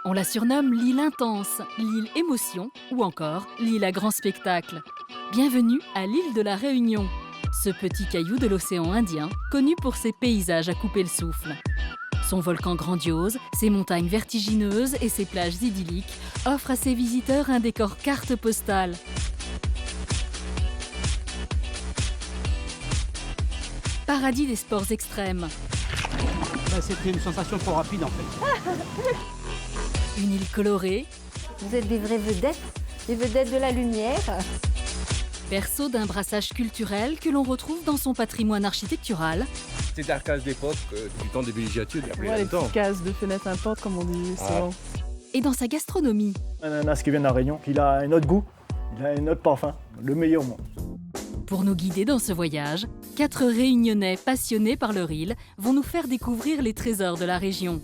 On la surnomme l'île intense, l'île émotion ou encore l'île à grand spectacle. Bienvenue à l'île de la Réunion, ce petit caillou de l'océan Indien, connu pour ses paysages à couper le souffle. Son volcan grandiose, ses montagnes vertigineuses et ses plages idylliques offrent à ses visiteurs un décor carte postale. Paradis des sports extrêmes. C'était une sensation trop rapide en fait. Une île colorée. Vous êtes des vraies vedettes, des vedettes de la lumière. Berceau d'un brassage culturel que l'on retrouve dans son patrimoine architectural. C'était arcades d'époque, du temps des villégiatures, il y a plus Les longtemps. petites cases de fenêtres importantes, comme on dit souvent. Et dans sa gastronomie. Un ananas qui vient de la Réunion, il a un autre goût, il a un autre parfum, le meilleur au monde. Pour nous guider dans ce voyage, 4 Réunionnais passionnés par leur île vont nous faire découvrir les trésors de la région.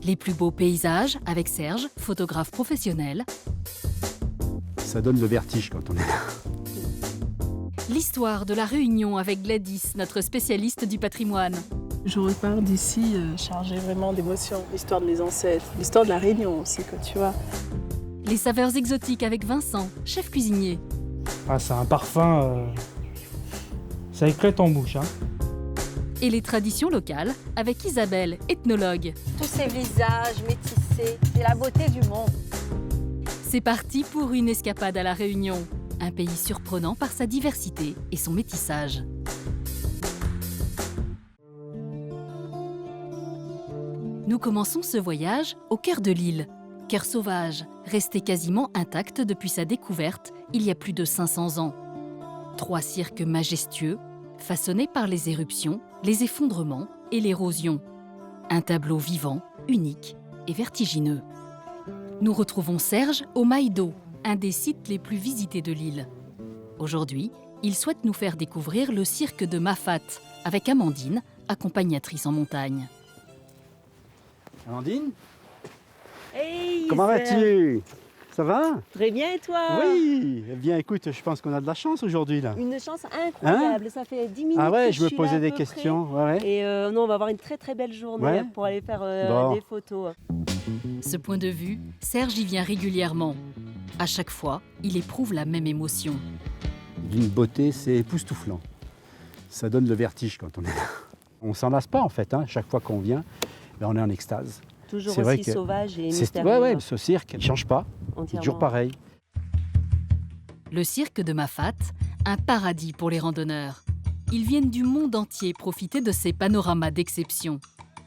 Les plus beaux paysages avec Serge, photographe professionnel. Ça donne le vertige quand on est là. L'histoire de la Réunion avec Gladys, notre spécialiste du patrimoine. Je repars d'ici chargée vraiment d'émotions. L'histoire de mes ancêtres, l'histoire de la Réunion aussi, que tu vois. Les saveurs exotiques avec Vincent, chef cuisinier. Ah, c'est un parfum, ça éclate en bouche. Et les traditions locales avec Isabelle, ethnologue. Tous ces visages métissés, c'est la beauté du monde. C'est parti pour une escapade à la Réunion. Un pays surprenant par sa diversité et son métissage. Nous commençons ce voyage au cœur de l'île. Cœur sauvage, resté quasiment intact depuis sa découverte il y a plus de 500 ans. 3 cirques majestueux, façonnés par les éruptions, les effondrements et l'érosion. Un tableau vivant, unique et vertigineux. Nous retrouvons Serge au Maïdo, un des sites les plus visités de l'île. Aujourd'hui, il souhaite nous faire découvrir le cirque de Mafat, avec Amandine, accompagnatrice en montagne. Amandine, Hey, comment vas-tu? Ça va? Très bien, et toi? Oui. Eh bien, écoute, je pense qu'on a de la chance aujourd'hui là. Une chance incroyable, ça fait 10 minutes Ah ouais, que je me suis posais là à des peu questions. près. Ouais, ouais. Et non, on va avoir une très très belle journée Ouais. pour aller faire Bon. des photos. Ce point de vue, Serge y vient régulièrement. À chaque fois, il éprouve la même émotion. D'une beauté, c'est époustouflant. Ça donne le vertige quand on est là. On s'en lasse pas en fait, chaque fois qu'on vient, on est en extase. Toujours C'est vrai aussi que sauvage et C'est mystérieux. ouais, ce cirque, il ne change pas, il est Entièrement. toujours pareil. Le cirque de Mafat, un paradis pour les randonneurs. Ils viennent du monde entier profiter de ces panoramas d'exception.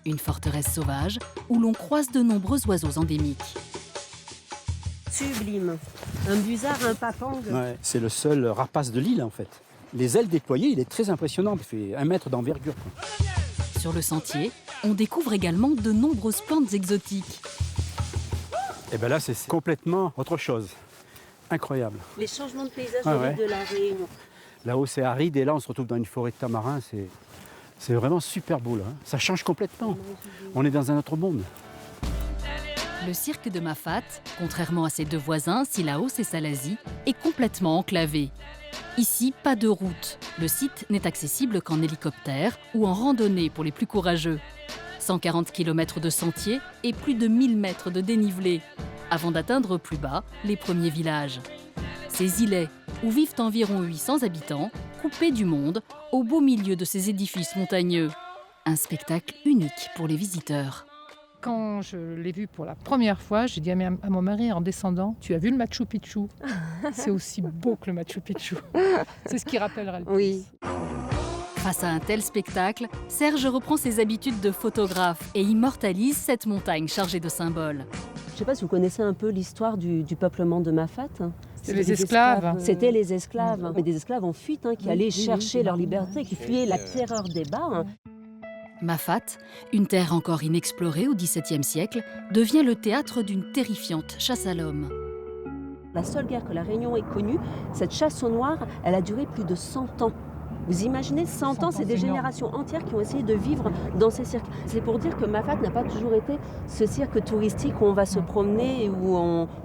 Une forteresse sauvage où l'on croise de nombreux oiseaux endémiques. Sublime. Un busard, un papang. Ouais, c'est le seul rapace de l'île en fait. Les ailes déployées, il est très impressionnant, il fait 1 mètre d'envergure. Sur le sentier, on découvre également de nombreuses plantes exotiques. Et bien là, c'est complètement autre chose. Incroyable. Les changements de paysage Ah de l'île ouais. de la Réunion. Là-haut, c'est aride et là, on se retrouve dans une forêt de tamarin. C'est vraiment super beau là. Ça change complètement. On est dans un autre monde. Le cirque de Mafat, contrairement à ses 2 voisins, Silaos et Salazie, est complètement enclavé. Ici, pas de route. Le site n'est accessible qu'en hélicoptère ou en randonnée pour les plus courageux. 140 km de sentiers et plus de 1000 mètres de dénivelé, avant d'atteindre plus bas les premiers villages. Ces îlets, où vivent environ 800 habitants, coupés du monde, au beau milieu de ces édifices montagneux. Un spectacle unique pour les visiteurs. Quand je l'ai vu pour la première fois, j'ai dit à mon mari en descendant, tu as vu le Machu Picchu? C'est aussi beau que le Machu Picchu. C'est ce qui rappellera le plus. Oui. Face à un tel spectacle, Serge reprend ses habitudes de photographe et immortalise cette montagne chargée de symboles. Je ne sais pas si vous connaissez un peu l'histoire du peuplement de Mafat. C'était les esclaves. C'était les esclaves. Mais des esclaves en fuite qui allaient chercher leur liberté, qui fuyaient la terreur des bas. Mafat, une terre encore inexplorée au XVIIe siècle, devient le théâtre d'une terrifiante chasse à l'homme. La seule guerre que la Réunion ait connue, cette chasse aux Noirs, elle a duré plus de 100 ans. Vous imaginez, 100 ans, c'est des générations entières qui ont essayé de vivre dans ces cirques. C'est pour dire que Mafat n'a pas toujours été ce cirque touristique où on va se promener et où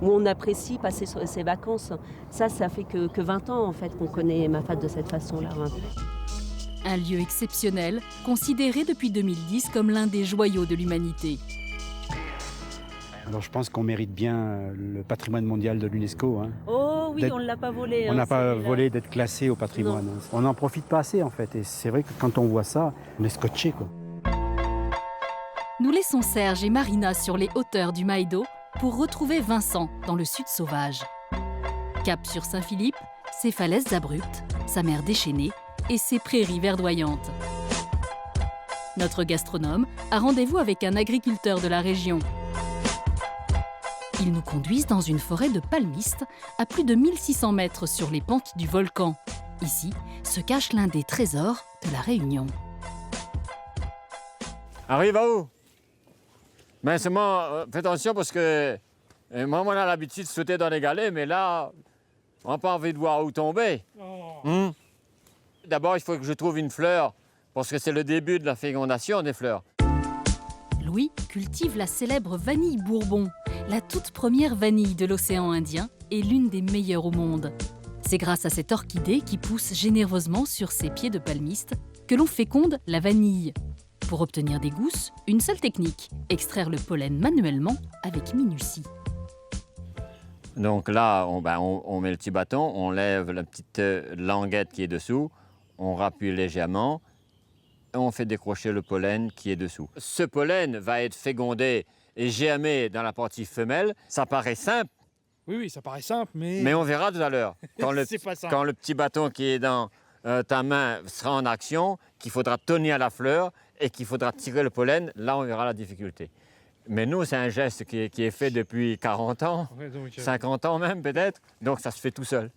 on apprécie passer ses vacances. Ça fait que 20 ans en fait qu'on connaît Mafat de cette façon-là. Un lieu exceptionnel, considéré depuis 2010 comme l'un des joyaux de l'humanité. Alors je pense qu'on mérite bien le patrimoine mondial de l'UNESCO. Hein. Oh oui, D'être- on ne l'a pas volé. On n'a pas celui-là. volé d'être classé au patrimoine. Hein. On n'en profite pas assez en fait. Et c'est vrai que quand on voit ça, on est scotché, quoi. Nous laissons Serge et Marina sur les hauteurs du Maïdo pour retrouver Vincent dans le sud sauvage. Cap sur Saint-Philippe, ses falaises abruptes, sa mer déchaînée et ses prairies verdoyantes. Notre gastronome a rendez-vous avec un agriculteur de la région. Ils nous conduisent dans une forêt de palmistes à plus de 1600 mètres sur les pentes du volcan. Ici se cache l'un des trésors de la Réunion. Arrive à où? Mais seulement, fais attention parce que moi, on a l'habitude de sauter dans les galets, mais là, on n'a pas envie de voir où tomber. D'abord, il faut que je trouve une fleur, parce que c'est le début de la fécondation des fleurs. Louis cultive la célèbre vanille Bourbon, la toute première vanille de l'océan Indien et l'une des meilleures au monde. C'est grâce à cette orchidée qui pousse généreusement sur ses pieds de palmiste que l'on féconde la vanille. Pour obtenir des gousses, une seule technique, extraire le pollen manuellement avec minutie. Donc là, on met le petit bâton, on lève la petite languette qui est dessous, on rappuie légèrement et on fait décrocher le pollen qui est dessous. Ce pollen va être fécondé et germé dans la partie femelle. Ça paraît simple, Oui, ça paraît simple, mais... mais on verra tout à l'heure. C'est pas simple. Quand le petit bâton qui est dans ta main sera en action, qu'il faudra tenir la fleur et qu'il faudra tirer le pollen, là on verra la difficulté. Mais nous, c'est un geste qui est fait depuis 40 ans, Ouais, donc, 50 ans même peut-être, donc ça se fait tout seul.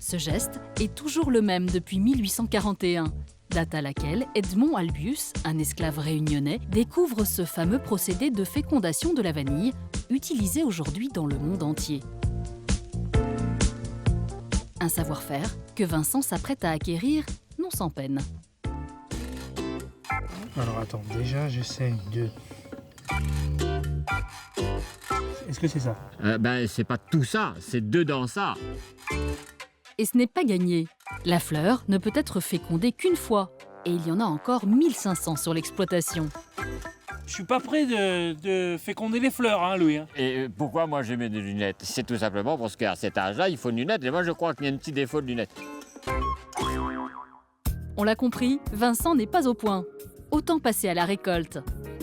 Ce geste est toujours le même depuis 1841, date à laquelle Edmond Albius, un esclave réunionnais, découvre ce fameux procédé de fécondation de la vanille, utilisé aujourd'hui dans le monde entier. Un savoir-faire que Vincent s'apprête à acquérir, non sans peine. Alors attends, déjà j'essaye de... Est-ce que c'est ça? C'est pas tout ça, c'est dedans ça. Et ce n'est pas gagné. La fleur ne peut être fécondée qu'une fois, et il y en a encore 1500 sur l'exploitation. Je suis pas prêt de féconder les fleurs, hein, Louis. Hein. Et pourquoi moi je mets des lunettes? C'est tout simplement parce qu'à cet âge-là, il faut une lunette. Et moi je crois qu'il y a un petit défaut de lunettes. On l'a compris, Vincent n'est pas au point. Autant passer à la récolte.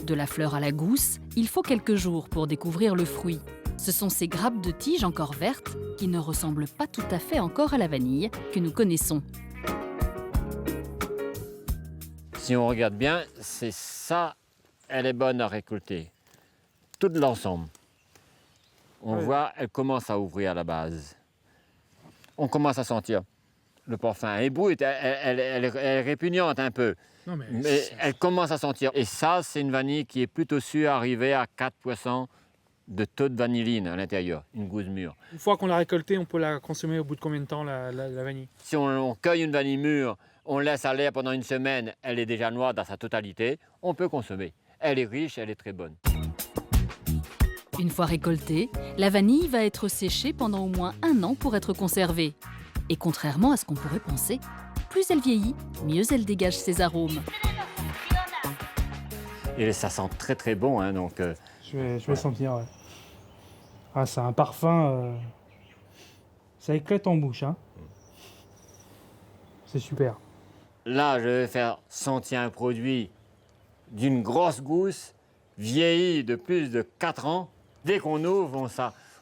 De la fleur à la gousse, il faut quelques jours pour découvrir le fruit. Ce sont ces grappes de tiges encore vertes qui ne ressemblent pas tout à fait encore à la vanille que nous connaissons. Si on regarde bien, c'est ça, elle est bonne à récolter. Tout l'ensemble. On voit, elle commence à ouvrir à la base. On commence à sentir le parfum. Elle est brute, elle est répugnante un peu. Non, Mais elle commence à sentir. Et ça, c'est une vanille qui est plutôt sûre d'arriver à 4% de taux de vanilline à l'intérieur, une gousse mûre. Une fois qu'on l'a récoltée, on peut la consommer au bout de combien de temps, la vanille? Si on cueille une vanille mûre, on laisse à l'air pendant une semaine, elle est déjà noire dans sa totalité, on peut consommer. Elle est riche, elle est très bonne. Une fois récoltée, la vanille va être séchée pendant au moins 1 an pour être conservée. Et contrairement à ce qu'on pourrait penser, plus elle vieillit, mieux elle dégage ses arômes. Et ça sent très très bon, hein, donc... Je vais sentir, ouais. Ah, c'est un parfum... Ça éclate en bouche, hein. C'est super. Là, je vais faire sentir un produit d'une grosse gousse, vieilli de plus de 4 ans. Dès qu'on ouvre,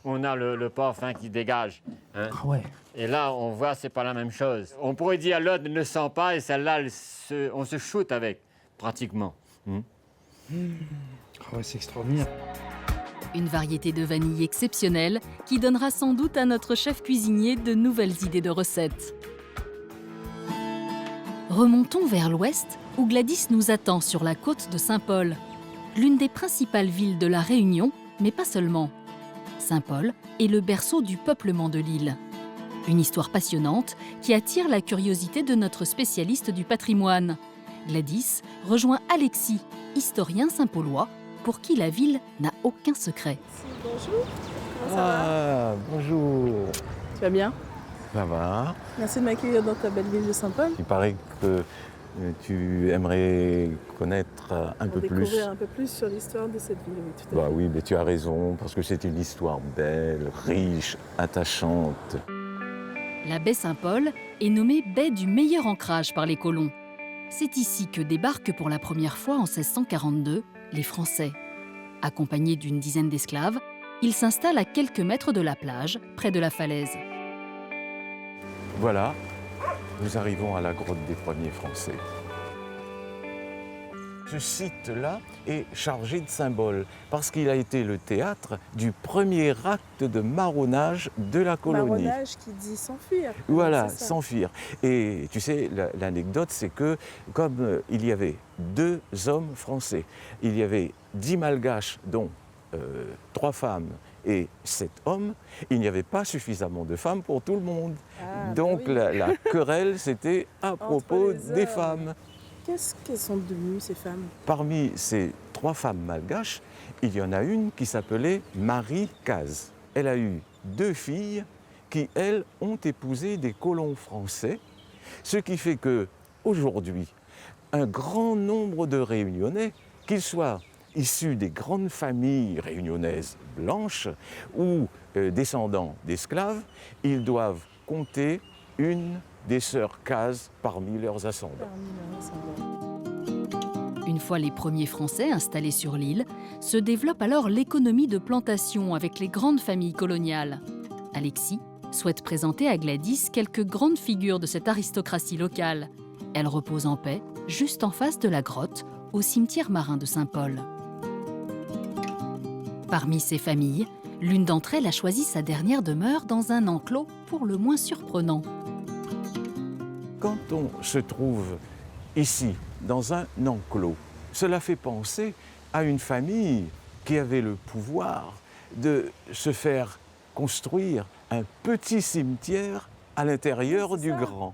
on a le parfum qui dégage. Hein. Ah ouais. Et là, on voit, c'est pas la même chose. On pourrait dire l'autre ne sent pas et celle-là, on se shoot avec, pratiquement. Ah ouais, c'est extraordinaire. Une variété de vanille exceptionnelle qui donnera sans doute à notre chef cuisinier de nouvelles idées de recettes. Remontons vers l'ouest où Gladys nous attend sur la côte de Saint-Paul, l'une des principales villes de la Réunion, mais pas seulement. Saint-Paul est le berceau du peuplement de l'île. Une histoire passionnante qui attire la curiosité de notre spécialiste du patrimoine. Gladys rejoint Alexis, historien saint-paulois, pour qui la ville n'a aucun secret. Bonjour, comment ça va? Bonjour. Tu vas bien? Ça va. Merci de m'accueillir dans ta belle ville de Saint-Paul. Il paraît que Tu aimerais connaître un peu plus. Découvrir un peu plus sur l'histoire de cette ville, oui, tout à fait. Oui, mais tu as raison, parce que c'est une histoire belle, riche, attachante. La baie Saint-Paul est nommée baie du meilleur ancrage par les colons. C'est ici que débarquent pour la première fois en 1642 les Français. Accompagnés d'une dizaine d'esclaves, ils s'installent à quelques mètres de la plage, près de la falaise. Voilà, nous arrivons à la grotte des premiers Français. Ce site-là est chargé de symboles parce qu'il a été le théâtre du premier acte de marronnage de la colonie. Marronnage qui dit s'enfuir. Voilà, s'enfuir. Et tu sais, l'anecdote, c'est que comme il y avait 2 hommes français, il y avait 10 malgaches, dont 3 femmes et 7 hommes, il n'y avait pas suffisamment de femmes pour tout le monde. Ah, donc bah oui. la querelle, c'était à propos des femmes. Qu'est-ce qu'elles sont devenues, ces femmes? Parmi ces 3 femmes malgaches, il y en a une qui s'appelait Marie Caz. Elle a eu 2 filles qui, elles, ont épousé des colons français, ce qui fait que aujourd'hui, un grand nombre de Réunionnais, qu'ils soient issus des grandes familles réunionnaises blanches ou descendants d'esclaves, ils doivent compter une des sœurs Caz parmi leurs ascendants. Une fois les premiers Français installés sur l'île, se développe alors l'économie de plantation avec les grandes familles coloniales. Alexis souhaite présenter à Gladys quelques grandes figures de cette aristocratie locale. Elle repose en paix, juste en face de la grotte, au cimetière marin de Saint-Paul. Parmi ces familles, l'une d'entre elles a choisi sa dernière demeure dans un enclos pour le moins surprenant. Quand on se trouve ici, dans un enclos, cela fait penser à une famille qui avait le pouvoir de se faire construire un petit cimetière à l'intérieur du grand.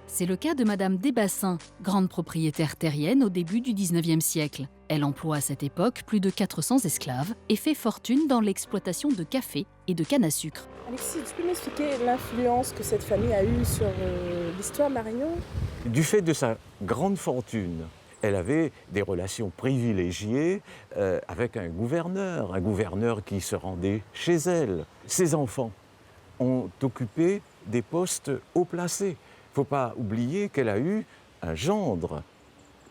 C'est le cas de Madame Desbassins, grande propriétaire terrienne au début du XIXe siècle. Elle emploie à cette époque plus de 400 esclaves et fait fortune dans l'exploitation de café et de canne à sucre. Alexis, tu peux m'expliquer l'influence que cette famille a eue sur l'histoire de La Réunion? Du fait de sa grande fortune, elle avait des relations privilégiées avec un gouverneur qui se rendait chez elle. Ses enfants ont occupé des postes haut placés. Il ne faut pas oublier qu'elle a eu un gendre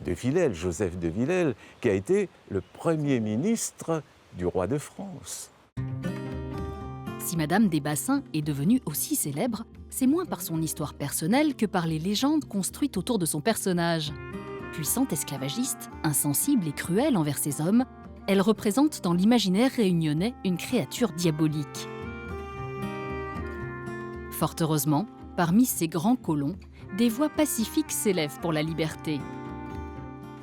de Villèle, Joseph de Villèle, qui a été le premier ministre du roi de France. Si Madame Desbassins est devenue aussi célèbre, c'est moins par son histoire personnelle que par les légendes construites autour de son personnage. Puissante esclavagiste, insensible et cruelle envers ses hommes, elle représente dans l'imaginaire réunionnais une créature diabolique. Fort heureusement, parmi ces grands colons, des voix pacifiques s'élèvent pour la liberté.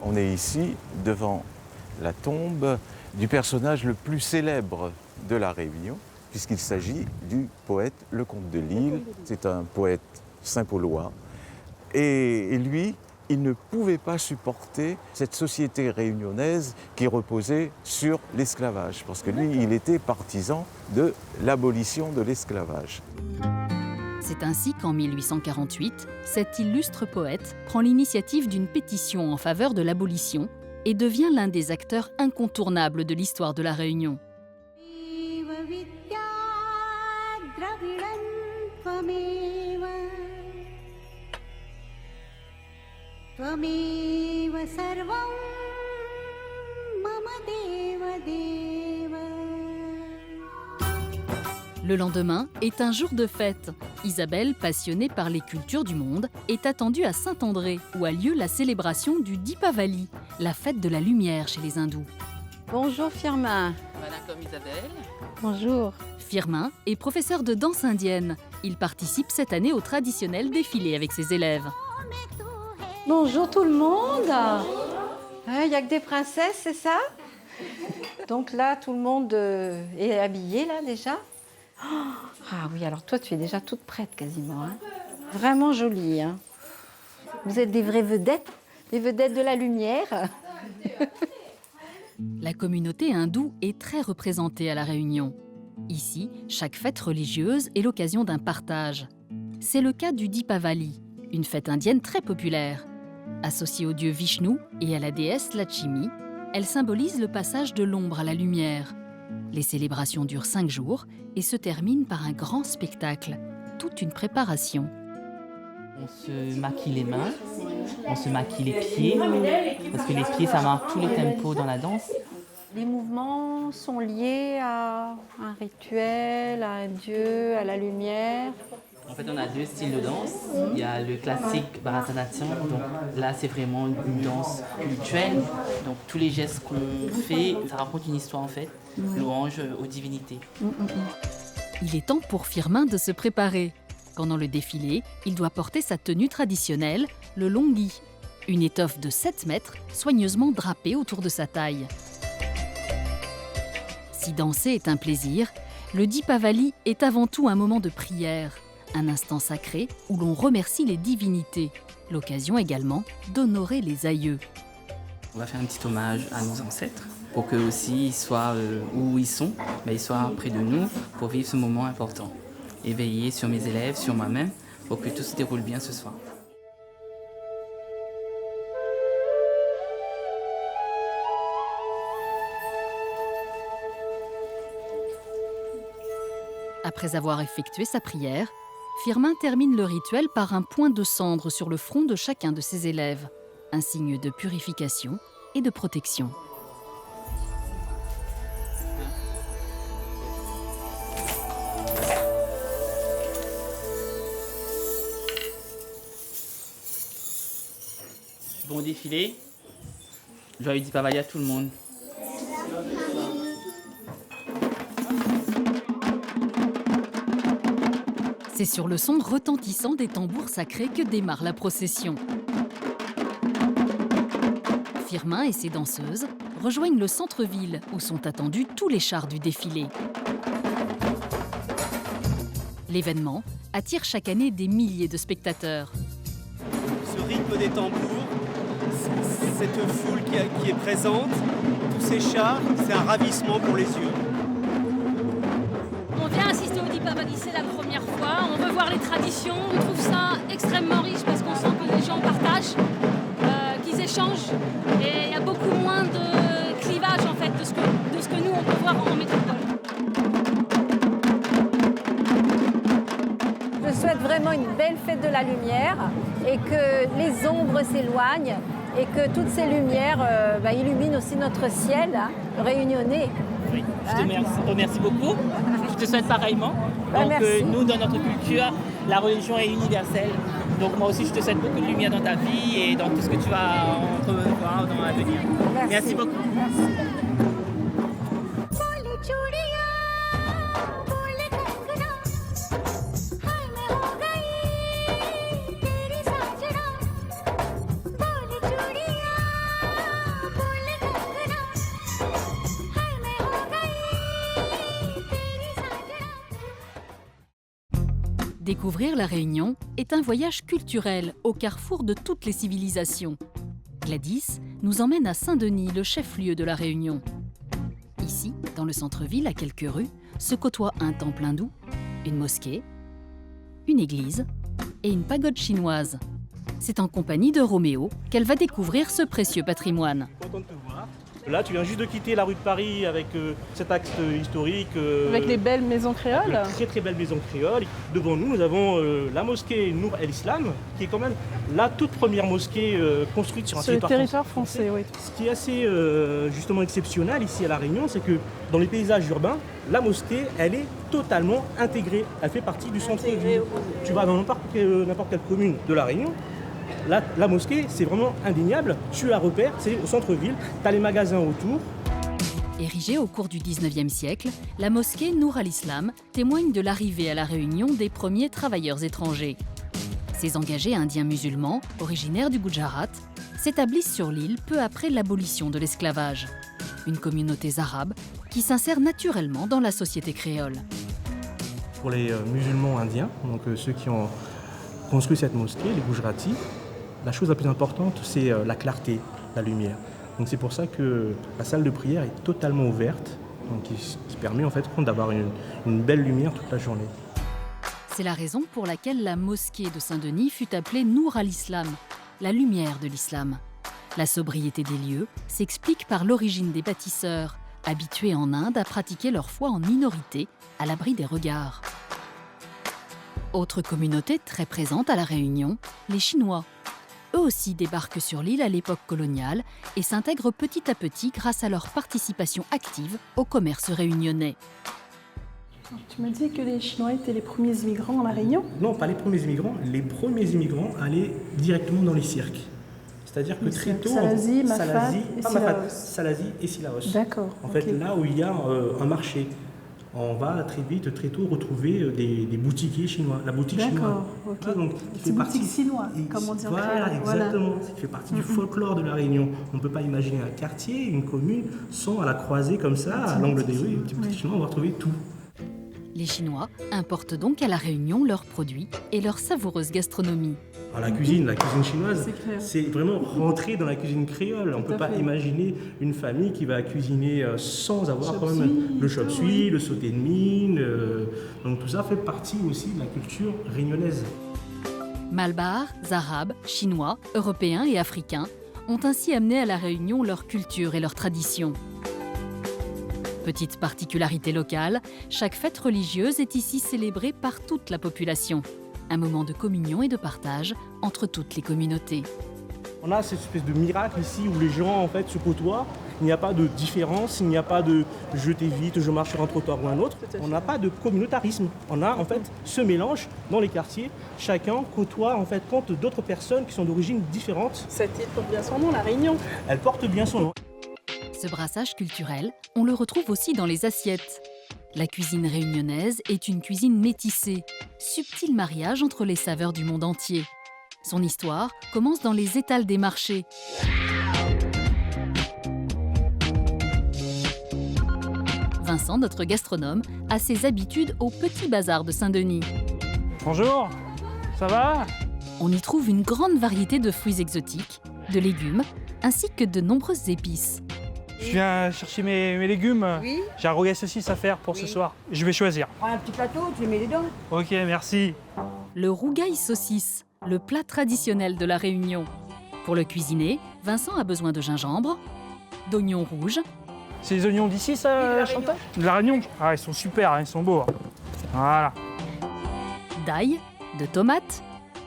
On est ici devant la tombe du personnage le plus célèbre de La Réunion, puisqu'il s'agit du poète Lecomte de Lisle. C'est un poète saint-paulois. Et lui, il ne pouvait pas supporter cette société réunionnaise qui reposait sur l'esclavage, parce que lui, il était partisan de l'abolition de l'esclavage. C'est ainsi qu'en 1848, cet illustre poète prend l'initiative d'une pétition en faveur de l'abolition et devient l'un des acteurs incontournables de l'histoire de La Réunion. Le lendemain est un jour de fête. Isabelle, passionnée par les cultures du monde, est attendue à Saint-André, où a lieu la célébration du Dipavali, la fête de la lumière chez les hindous. Bonjour Firmin. Voilà comme Isabelle. Bonjour. Firmin est professeur de danse indienne. Il participe cette année au traditionnel défilé avec ses élèves. Bonjour tout le monde. Il n'y a que des princesses, c'est ça? Donc là, tout le monde est habillé là déjà. Ah oui, alors toi, tu es déjà toute prête quasiment. Hein. Vraiment jolie. Hein. Vous êtes des vraies vedettes, des vedettes de la lumière. La communauté hindoue est très représentée à La Réunion. Ici, chaque fête religieuse est l'occasion d'un partage. C'est le cas du Dipavali, une fête indienne très populaire. Associée au dieu Vishnu et à la déesse Lakshmi, elle symbolise le passage de l'ombre à la lumière. Les célébrations durent 5 jours et se terminent par un grand spectacle, toute une préparation. On se maquille les mains, on se maquille les pieds, parce que les pieds, ça marque tous les tempos dans la danse. Les mouvements sont liés à un rituel, à un dieu, à la lumière. En fait, on a 2 styles de danse. Il y a le classique Bharatanatyam, donc là, c'est vraiment une danse cultuelle. Donc tous les gestes qu'on fait, ça raconte une histoire en fait, louange aux divinités. Il est temps pour Firmin de se préparer. Pendant le défilé, il doit porter sa tenue traditionnelle, le longi, une étoffe de 7 mètres soigneusement drapée autour de sa taille. Si danser est un plaisir, le Deepavali est avant tout un moment de prière, un instant sacré où l'on remercie les divinités, l'occasion également d'honorer les aïeux. On va faire un petit hommage à nos ancêtres pour qu'eux aussi ils soient où ils sont, ils soient près de nous pour vivre ce moment important. Et veiller sur mes élèves, sur moi-même, pour que tout se déroule bien ce soir. Après avoir effectué sa prière, Firmin termine le rituel par un point de cendre sur le front de chacun de ses élèves, un signe de purification et de protection. Bon défilé, joyeux Deepavali à tout le monde. C'est sur le son retentissant des tambours sacrés que démarre la procession. Firmin et ses danseuses rejoignent le centre-ville où sont attendus tous les chars du défilé. L'événement attire chaque année des milliers de spectateurs. Ce rythme des tambours, cette foule qui est présente, tous ces chars, c'est un ravissement pour les yeux. On vient assister au Deepavali, c'est la première fois. On veut voir les traditions. On trouve ça extrêmement riche parce qu'on sent que les gens partagent, qu'ils échangent. Et il y a beaucoup moins de clivage en fait de ce que nous on peut voir en métropole. Je souhaite vraiment une belle fête de la lumière et que les ombres s'éloignent et que toutes ces lumières illuminent aussi notre ciel réunionnais. Oui, je te remercie beaucoup. Je te souhaite pareillement. Donc nous, dans notre culture, la religion est universelle. Donc moi aussi, je te souhaite beaucoup de lumière dans ta vie et dans tout ce que tu vas entreprendre dans l'avenir. Merci beaucoup. Merci. Découvrir la Réunion est un voyage culturel au carrefour de toutes les civilisations. Gladys nous emmène à Saint-Denis, le chef-lieu de la Réunion. Ici, dans le centre-ville, à quelques rues, se côtoient un temple hindou, une mosquée, une église et une pagode chinoise. C'est en compagnie de Roméo qu'elle va découvrir ce précieux patrimoine. Content de te voir. Là, tu viens juste de quitter la rue de Paris avec cet axe historique. Avec les belles maisons créoles. Très très belles maisons créoles. Devant nous, nous avons la mosquée Nour el-Islam, qui est quand même la toute première mosquée construite sur un territoire français. Oui. Ce qui est assez justement exceptionnel ici à La Réunion, c'est que dans les paysages urbains, la mosquée, elle est totalement intégrée. Elle fait partie du centre-ville. Tu vas dans n'importe quelle commune de La Réunion, la mosquée, c'est vraiment indéniable. Tu la repères, c'est au centre-ville, tu as les magasins autour. Érigée au cours du 19e siècle, la mosquée Nour al-Islam témoigne de l'arrivée à La Réunion des premiers travailleurs étrangers. Ces engagés indiens musulmans, originaires du Gujarat, s'établissent sur l'île peu après l'abolition de l'esclavage. Une communauté arabe qui s'insère naturellement dans la société créole. Pour les musulmans indiens, donc ceux qui ont construit cette mosquée, les Gujaratis, la chose la plus importante, c'est la clarté, la lumière. Donc c'est pour ça que la salle de prière est totalement ouverte, donc qui permet en fait d'avoir une belle lumière toute la journée. C'est la raison pour laquelle la mosquée de Saint-Denis fut appelée Nour al-Islam, la lumière de l'islam. La sobriété des lieux s'explique par l'origine des bâtisseurs, habitués en Inde à pratiquer leur foi en minorité, à l'abri des regards. Autre communauté très présente à La Réunion, les Chinois. Eux aussi débarquent sur l'île à l'époque coloniale et s'intègrent petit à petit grâce à leur participation active au commerce réunionnais. Tu me dis que les Chinois étaient les premiers immigrants à La Réunion? Non, pas les premiers immigrants. Les premiers immigrants allaient directement dans les cirques. C'est-à-dire que très tôt... Salazie, Salazie et Sillaos. D'accord. En fait, là où il y a un marché, on va très vite, très tôt retrouver des boutiquiers chinois. La boutique chinoise. Ok. Voilà, donc, des boutiques chinois, comme on dit en créole. Voilà, exactement. Ça fait partie du folklore de La Réunion. On ne peut pas imaginer un quartier, une commune, sans à la croisée comme ça, à l'angle des rues, une petite boutique chinoise, on va retrouver tout. Les Chinois importent donc à La Réunion leurs produits et leur savoureuse gastronomie. Alors, la cuisine chinoise, c'est vraiment rentrer dans la cuisine créole. On ne peut pas imaginer une famille qui va cuisiner sans avoir quand même le chop suey, le sauté de mine. Donc tout ça fait partie aussi de la culture réunionnaise. Malbars, Arabes, Chinois, Européens et Africains ont ainsi amené à La Réunion leur culture et leurs traditions. Petite particularité locale, chaque fête religieuse est ici célébrée par toute la population. Un moment de communion et de partage entre toutes les communautés. On a cette espèce de miracle ici où les gens en fait se côtoient. Il n'y a pas de différence, il n'y a pas de je t'évite, je marche sur un trottoir ou un autre. On n'a pas de communautarisme. On a en fait ce mélange dans les quartiers. Chacun côtoie en fait compte d'autres personnes qui sont d'origine différente. Cette île porte bien son nom, La Réunion. Elle porte bien son nom. Ce brassage culturel, on le retrouve aussi dans les assiettes. La cuisine réunionnaise est une cuisine métissée, subtil mariage entre les saveurs du monde entier. Son histoire commence dans les étals des marchés. Vincent, notre gastronome, a ses habitudes au Petit Bazar de Saint-Denis. Bonjour, ça va? On y trouve une grande variété de fruits exotiques, de légumes, ainsi que de nombreuses épices. Je viens chercher mes légumes. Oui. J'ai un rougail saucisse à faire pour ce soir. Je vais choisir. Prends un petit plateau, tu les mets dedans. Ok, merci. Le rougail saucisse, le plat traditionnel de La Réunion. Pour le cuisiner, Vincent a besoin de gingembre, d'oignons rouges. C'est les oignons d'ici, ça, Chantal? De La Réunion? Ah, ils sont super, hein, ils sont beaux. Voilà. D'ail, de tomates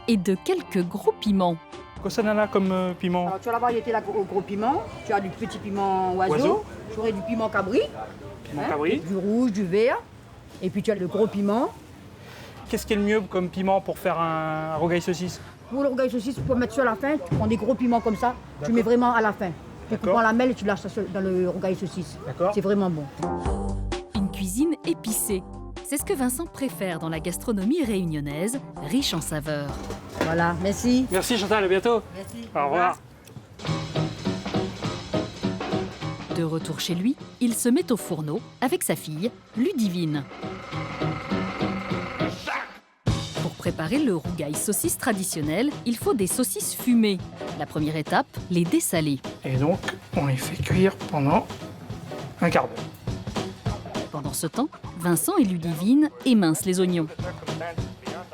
et de quelques gros piments. Quoi ça nana comme piment? Alors, tu as la variété au gros piment, tu as du petit piment oiseau. Tu aurais du piment cabri. Cabri. Du rouge, du vert. Et puis tu as le gros piment. Qu'est-ce qui est le mieux comme piment pour faire un rougail saucisse? Pour le rougail saucisse, pour mettre sur la fin, tu prends des gros piments comme ça, tu mets vraiment à la fin. Tu prends la mêle et tu lâches ça dans le rougail saucisse. C'est vraiment bon. Une cuisine épicée. C'est ce que Vincent préfère dans la gastronomie réunionnaise, riche en saveurs. Voilà, merci. Merci Chantal, à bientôt. Merci. Au revoir. De retour chez lui, il se met au fourneau avec sa fille, Ludivine. Pour préparer le rougail saucisse traditionnel, il faut des saucisses fumées. La première étape, les dessaler. Et donc, on les fait cuire pendant un quart d'heure. Pendant ce temps, Vincent et Ludivine émincent les oignons.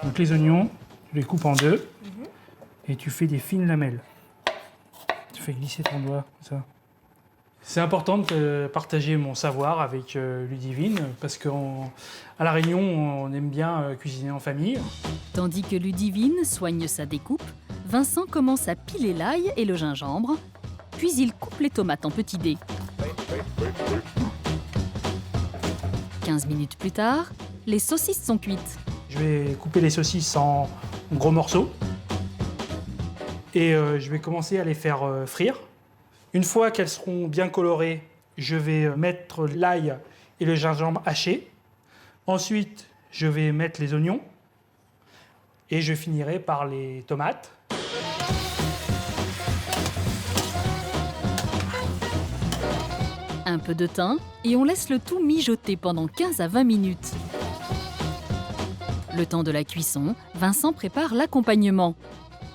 Donc les oignons, tu les coupes en deux et tu fais des fines lamelles. Tu fais glisser ton doigt, comme ça. C'est important de partager mon savoir avec Ludivine parce qu'à La Réunion, on aime bien cuisiner en famille. Tandis que Ludivine soigne sa découpe, Vincent commence à piler l'ail et le gingembre, puis il coupe les tomates en petits dés. 15 minutes plus tard, les saucisses sont cuites. Je vais couper les saucisses en gros morceaux et je vais commencer à les faire frire. Une fois qu'elles seront bien colorées, je vais mettre l'ail et le gingembre hachés. Ensuite, je vais mettre les oignons et je finirai par les tomates. Un peu de thym et on laisse le tout mijoter pendant 15 à 20 minutes. Le temps de la cuisson, Vincent prépare l'accompagnement.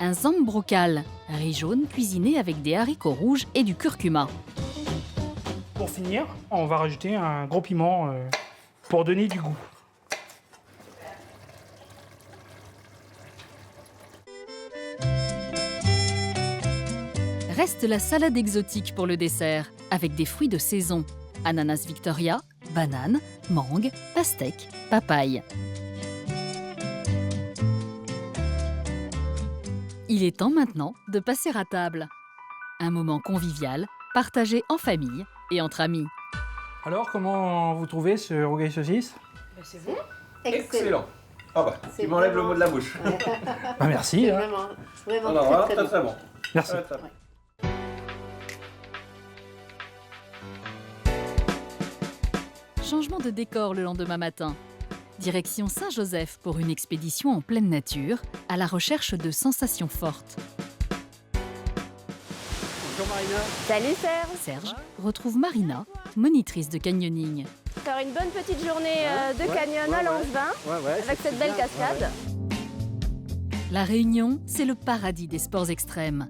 Un zambrocal, riz jaune cuisiné avec des haricots rouges et du curcuma. Pour finir, on va rajouter un gros piment pour donner du goût. reste la salade exotique pour le dessert, avec des fruits de saison. Ananas Victoria, banane, mangue, pastèque, papaye. Il est temps maintenant de passer à table. Un moment convivial, partagé en famille et entre amis. Alors, comment vous trouvez ce rougail saucisse? C'est bon. Excellent. Ah bah, tu m'enlèves le mot de la bouche. Bah, merci. C'est Hein. vraiment Alors, très, très, très bon. Merci. Très, très bon. Changement de décor le lendemain matin. Direction Saint-Joseph pour une expédition en pleine nature, à la recherche de sensations fortes. Bonjour Marina. Salut Serge. Serge retrouve Marina, monitrice de canyoning. Faire une bonne petite journée de canyon à Langevin avec cette belle cascade. La Réunion, c'est le paradis des sports extrêmes.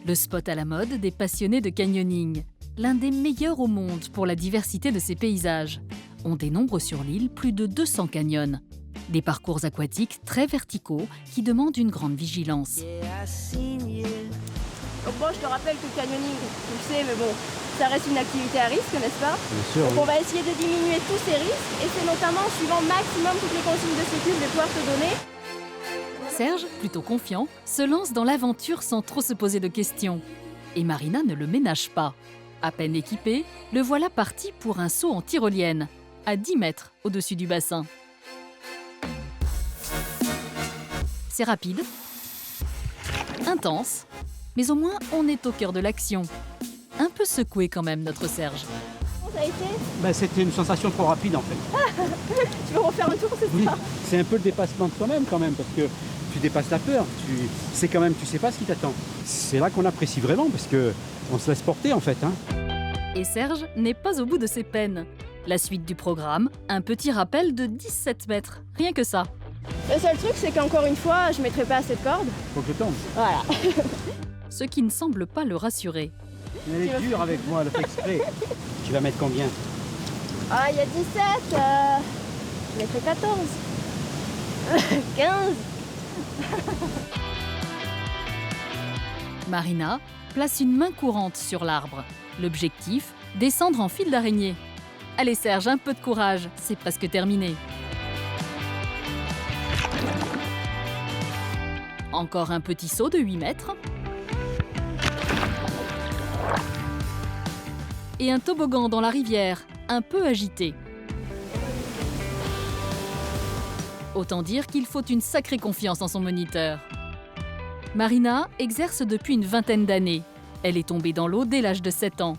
Le spot à la mode des passionnés de canyoning. L'un des meilleurs au monde pour la diversité de ses paysages. On dénombre sur l'île plus de 200 canyons. Des parcours aquatiques très verticaux qui demandent une grande vigilance. Donc bon, je te rappelle que le canyoning, tu le sais, mais bon, ça reste une activité à risque, n'est-ce pas? Bien sûr, Donc on va essayer de diminuer tous ces risques et c'est notamment en suivant maximum toutes les consignes de sécurité que je vais pouvoir te donner. Serge, plutôt confiant, se lance dans l'aventure sans trop se poser de questions. Et Marina ne le ménage pas. À peine équipé, le voilà parti pour un saut en tyrolienne, à 10 mètres au-dessus du bassin. C'est rapide, intense, mais au moins on est au cœur de l'action. Un peu secoué quand même, notre Serge. Ça a été? Ben, c'était une sensation trop rapide en fait. Tu veux refaire un tour, c'est Oui, ça? c'est un peu le dépassement de soi-même quand même, parce que tu dépasses la peur. Tu sais quand même, tu sais pas ce qui t'attend. C'est là qu'on apprécie vraiment, parce que on se laisse porter en fait. Hein. Et Serge n'est pas au bout de ses peines. La suite du programme, un petit rappel de 17 mètres, rien que ça. Le seul truc, c'est qu'encore une fois, je ne mettrai pas assez de corde. Faut que je tombe. Voilà. Ce qui ne semble pas le rassurer. Elle est dure avec moi, elle fait exprès. Tu vas mettre combien? Ah, il y a 17, je mettrai 14. 15. Marina place une main courante sur l'arbre. L'objectif, descendre en file d'araignée. Allez Serge, un peu de courage, c'est presque terminé. Encore un petit saut de 8 mètres. Et un toboggan dans la rivière, un peu agité. Autant dire qu'il faut une sacrée confiance en son moniteur. Marina exerce depuis une vingtaine d'années. Elle est tombée dans l'eau dès l'âge de 7 ans.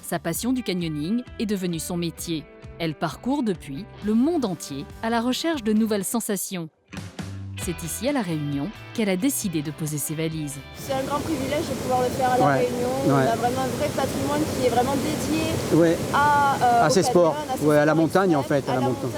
Sa passion du canyoning est devenue son métier. Elle parcourt depuis le monde entier à la recherche de nouvelles sensations. C'est ici, à La Réunion, qu'elle a décidé de poser ses valises. C'est un grand privilège de pouvoir le faire à La Réunion. On a vraiment un vrai patrimoine qui est vraiment dédié à ces sports, à la montagne en fait, à la montagne.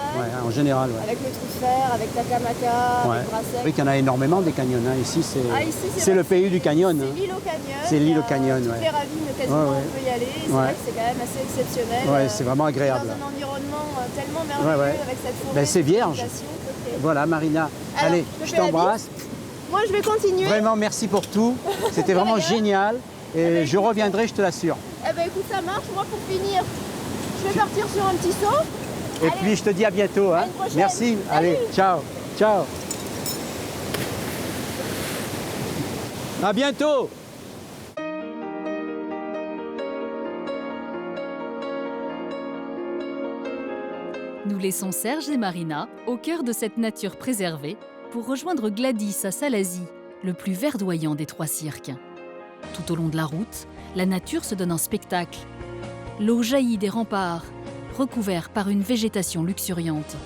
En général. Ouais. Avec le trou de fer, avec la Takamaka, avec Brasset. Oui, qu'il y en a énormément des canyons. Hein. Ici, c'est le pays du canyon. C'est l'île au canyon. C'est l'île au canyon. Toutes les ravines, quasiment, on peut y aller. C'est vrai que c'est quand même assez exceptionnel. Ouais, c'est vraiment agréable. Dans un environnement tellement merveilleux avec cette forêt. C'est vierge. Voilà, Marina. Alors, allez, je t'embrasse. Moi, je vais continuer. Vraiment, merci pour tout. C'était vraiment génial. Et je reviendrai, je te l'assure. Eh ben, écoute, ça marche. Moi, pour finir, je vais partir sur un petit saut. Et puis, je te dis à bientôt. Hein. Merci. Allez, ciao. Ciao. À bientôt. Nous laissons Serge et Marina au cœur de cette nature préservée pour rejoindre Gladys à Salazie, le plus verdoyant des 3 cirques. Tout au long de la route, la nature se donne un spectacle. L'eau jaillit des remparts, recouvert par une végétation luxuriante.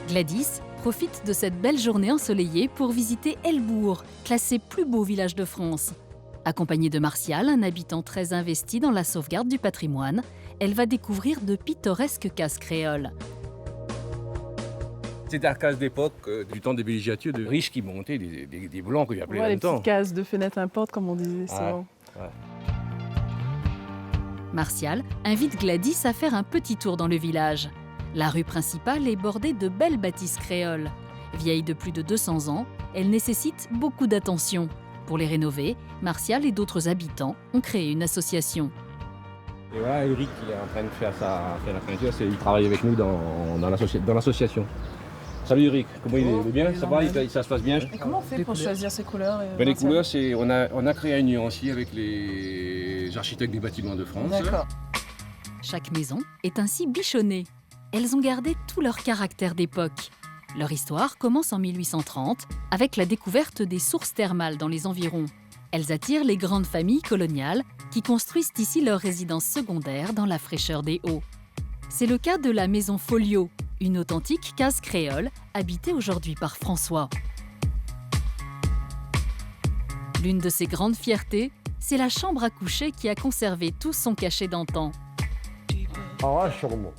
Gladys profite de cette belle journée ensoleillée pour visiter Elbourg, classé plus beau village de France. Accompagnée de Martial, un habitant très investi dans la sauvegarde du patrimoine, elle va découvrir de pittoresques cases créoles. C'est des cases d'époque, du temps des villégiatures, de riches qui montaient, des blancs qu'il y appelait Les longtemps. petites cases de fenêtres à porte, comme on disait souvent. Martial invite Gladys à faire un petit tour dans le village. La rue principale est bordée de belles bâtisses créoles. Vieille de plus de 200 ans, elle nécessite beaucoup d'attention. Pour les rénover, Martial et d'autres habitants ont créé une association. Et voilà, Eric qui est en train de faire la peinture, il travaille avec nous dans l'association. Salut Eric, comment il est bien? Ça va, ça se passe bien? Et comment on fait pour choisir ces couleurs? Les couleurs, on a créé une union aussi avec les architectes des bâtiments de France. D'accord. Chaque maison est ainsi bichonnée. Elles ont gardé tout leur caractère d'époque. Leur histoire commence en 1830 avec la découverte des sources thermales dans les environs. Elles attirent les grandes familles coloniales qui construisent ici leur résidence secondaire dans la fraîcheur des Hauts. C'est le cas de la maison Folio, une authentique case créole habitée aujourd'hui par François. L'une de ses grandes fiertés, c'est la chambre à coucher qui a conservé tout son cachet d'antan. Ah, charmant.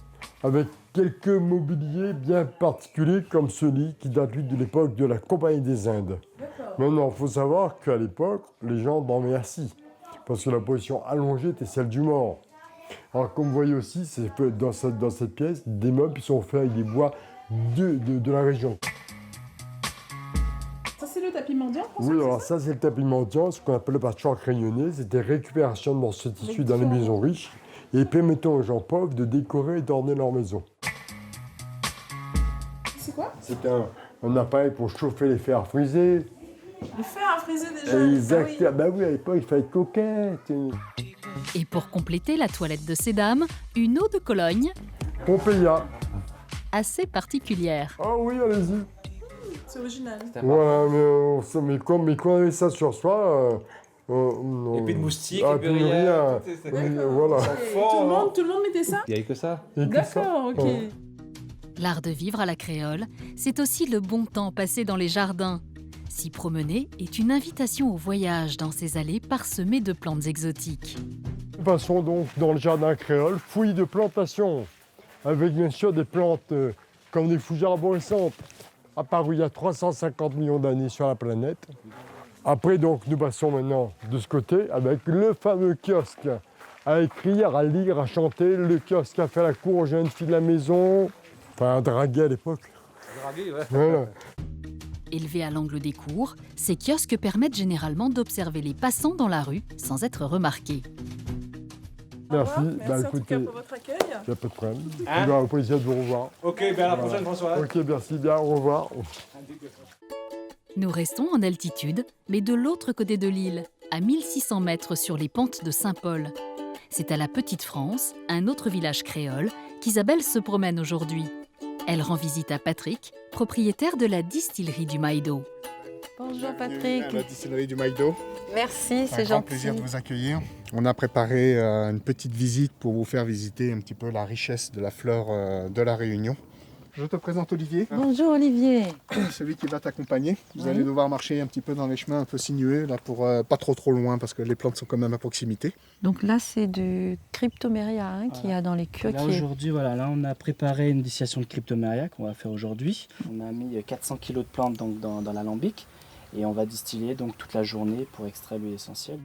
Avec quelques mobiliers bien particuliers comme ce lit qui date lui de l'époque de la Compagnie des Indes. Maintenant, il faut savoir qu'à l'époque, les gens dormaient assis parce que la position allongée était celle du mort. Alors comme vous voyez aussi, c'est dans cette pièce, des meubles qui sont faits avec des bois de la région. Ça c'est le tapis mendiant? Oui, alors ça c'est le tapis mendiant, ce qu'on appelle le patchwork rayonné. C'était récupération dans ce tissu dans les maisons riches et permettant aux gens pauvres de décorer et d'orner leur maison. C'est quoi? C'est un appareil pour chauffer les fers à friser. Les fers à friser déjà? Exactement. Bah oui, à l'époque, il fallait être coquette. Et pour compléter la toilette de ces dames, une eau de Cologne Pompeia. assez particulière. Ah oui, allez-y. C'est original. Voilà, mais quand on avait ça sur soi... Et puis de moustiques, et puis rien. Voilà. Tout le monde mettait ça? Il n'y avait que ça. D'accord, ok. L'art de vivre à la créole, c'est aussi le bon temps passé dans les jardins. S'y promener est une invitation au voyage dans ces allées parsemées de plantes exotiques. Nous passons donc dans le jardin créole, fouillis de plantations, avec bien sûr des plantes comme des fougères arborescentes, apparues il y a 350 millions d'années sur la planète. Après donc, nous passons maintenant de ce côté avec le fameux kiosque à écrire, à lire, à chanter, le kiosque a fait la cour aux jeunes filles de la maison, enfin à draguer à l'époque. Draguer, ouais. Voilà. Élevés à l'angle des cours, ces kiosques permettent généralement d'observer les passants dans la rue sans être remarqués. Merci. Merci en tout cas pour votre accueil. Il n'y a pas de problème. Eh bien, au plaisir de vous revoir. Ok, à la prochaine François. Ok, merci bien, au revoir. Nous restons en altitude, mais de l'autre côté de l'île, à 1600 mètres sur les pentes de Saint-Paul. C'est à la Petite France, un autre village créole, qu'Isabelle se promène aujourd'hui. Elle rend visite à Patrick, propriétaire de la distillerie du Maïdo. Bonjour Patrick. À la distillerie du Maïdo. Merci, c'est Un grand gentil. plaisir de vous accueillir. On a préparé une petite visite pour vous faire visiter un petit peu la richesse de la flore de la Réunion. Je te présente Olivier. Bonjour Olivier. Celui qui va t'accompagner. Vous Oui. allez devoir marcher un petit peu dans les chemins un peu sinueux, là, pour pas trop loin parce que les plantes sont quand même à proximité. Donc là, c'est du cryptoméria qu'il y a dans les queues. Là aujourd'hui, là on a préparé une distillation de cryptoméria qu'on va faire aujourd'hui. On a mis 400 kg de plantes donc, dans l'alambic et on va distiller donc toute la journée pour extraire l'huile essentielle.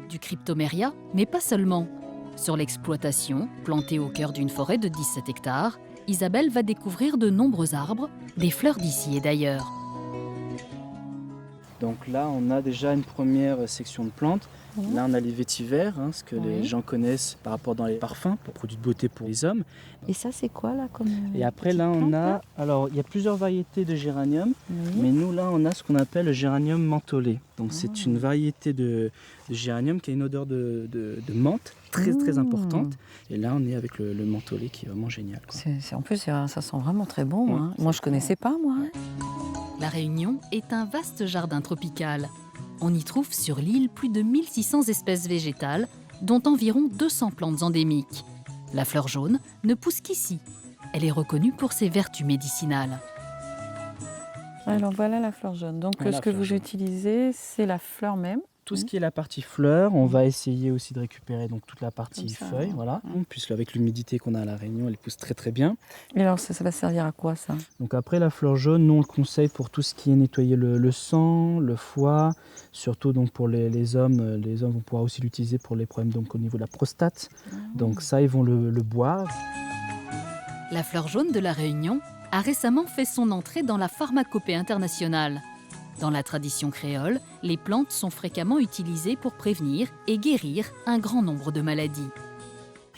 Du cryptoméria, mais pas seulement. Sur l'exploitation, plantée au cœur d'une forêt de 17 hectares, Isabelle va découvrir de nombreux arbres, des fleurs d'ici et d'ailleurs. Donc là, on a déjà une première section de plantes. Là, on a les vétivers, ce que les gens connaissent par rapport dans les parfums, pour produits de beauté pour les hommes. Et ça, c'est quoi là comme Et après, là, on a... Alors, il y a plusieurs variétés de géranium, mais nous, là, on a ce qu'on appelle le géranium mentholé. Donc, c'est une variété de géranium qui a une odeur de menthe très importante. Et là, on est avec le mentholé qui est vraiment génial, quoi. En plus, ça sent vraiment très bon. Hein. Moi, je connaissais pas, moi. La Réunion est un vaste jardin tropical. On y trouve sur l'île plus de 1600 espèces végétales, dont environ 200 plantes endémiques. La fleur jaune ne pousse qu'ici. Elle est reconnue pour ses vertus médicinales. Alors voilà la fleur jaune. Donc ce que vous utilisez, c'est la fleur même. Tout ce qui est la partie fleur, on va essayer aussi de récupérer donc toute la partie ça, feuille, voilà. Puisque avec l'humidité qu'on a à La Réunion, elle pousse très bien. Et alors ça va servir à quoi ça? Donc après la fleur jaune, nous on le conseille pour tout ce qui est nettoyer le sang, le foie, surtout donc pour les hommes. Les hommes vont pouvoir aussi l'utiliser pour les problèmes donc au niveau de la prostate. Donc ça, ils vont le boire. La fleur jaune de La Réunion a récemment fait son entrée dans la pharmacopée internationale. Dans la tradition créole, les plantes sont fréquemment utilisées pour prévenir et guérir un grand nombre de maladies.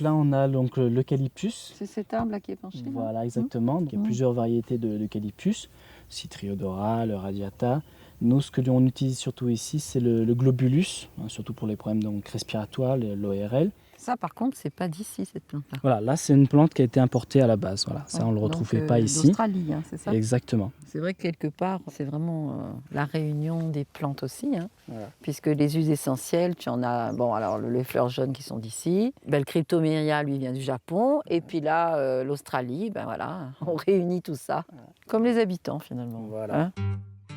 Là, on a donc l'eucalyptus. C'est cet arbre-là qui est penché. Voilà, exactement. Donc, il y a plusieurs variétés d'eucalyptus. Citriodora, le radiata. Nous, ce que l'on utilise surtout ici, c'est le globulus, hein, surtout pour les problèmes donc, respiratoires, l'ORL. Ça, par contre, c'est pas d'ici, cette plante-là. Voilà, là, c'est une plante qui a été importée à la base. Voilà, ça, on ne le retrouvait pas ici. D'Australie, hein, c'est ça? Exactement. C'est vrai que quelque part, c'est vraiment la réunion des plantes aussi, hein, voilà. Puisque les huiles essentielles, tu en as, bon, alors les fleurs jaunes qui sont d'ici, le cryptoméria, lui, vient du Japon, et puis là, l'Australie, ben voilà, on réunit tout ça, comme les habitants finalement. Voilà. Hein.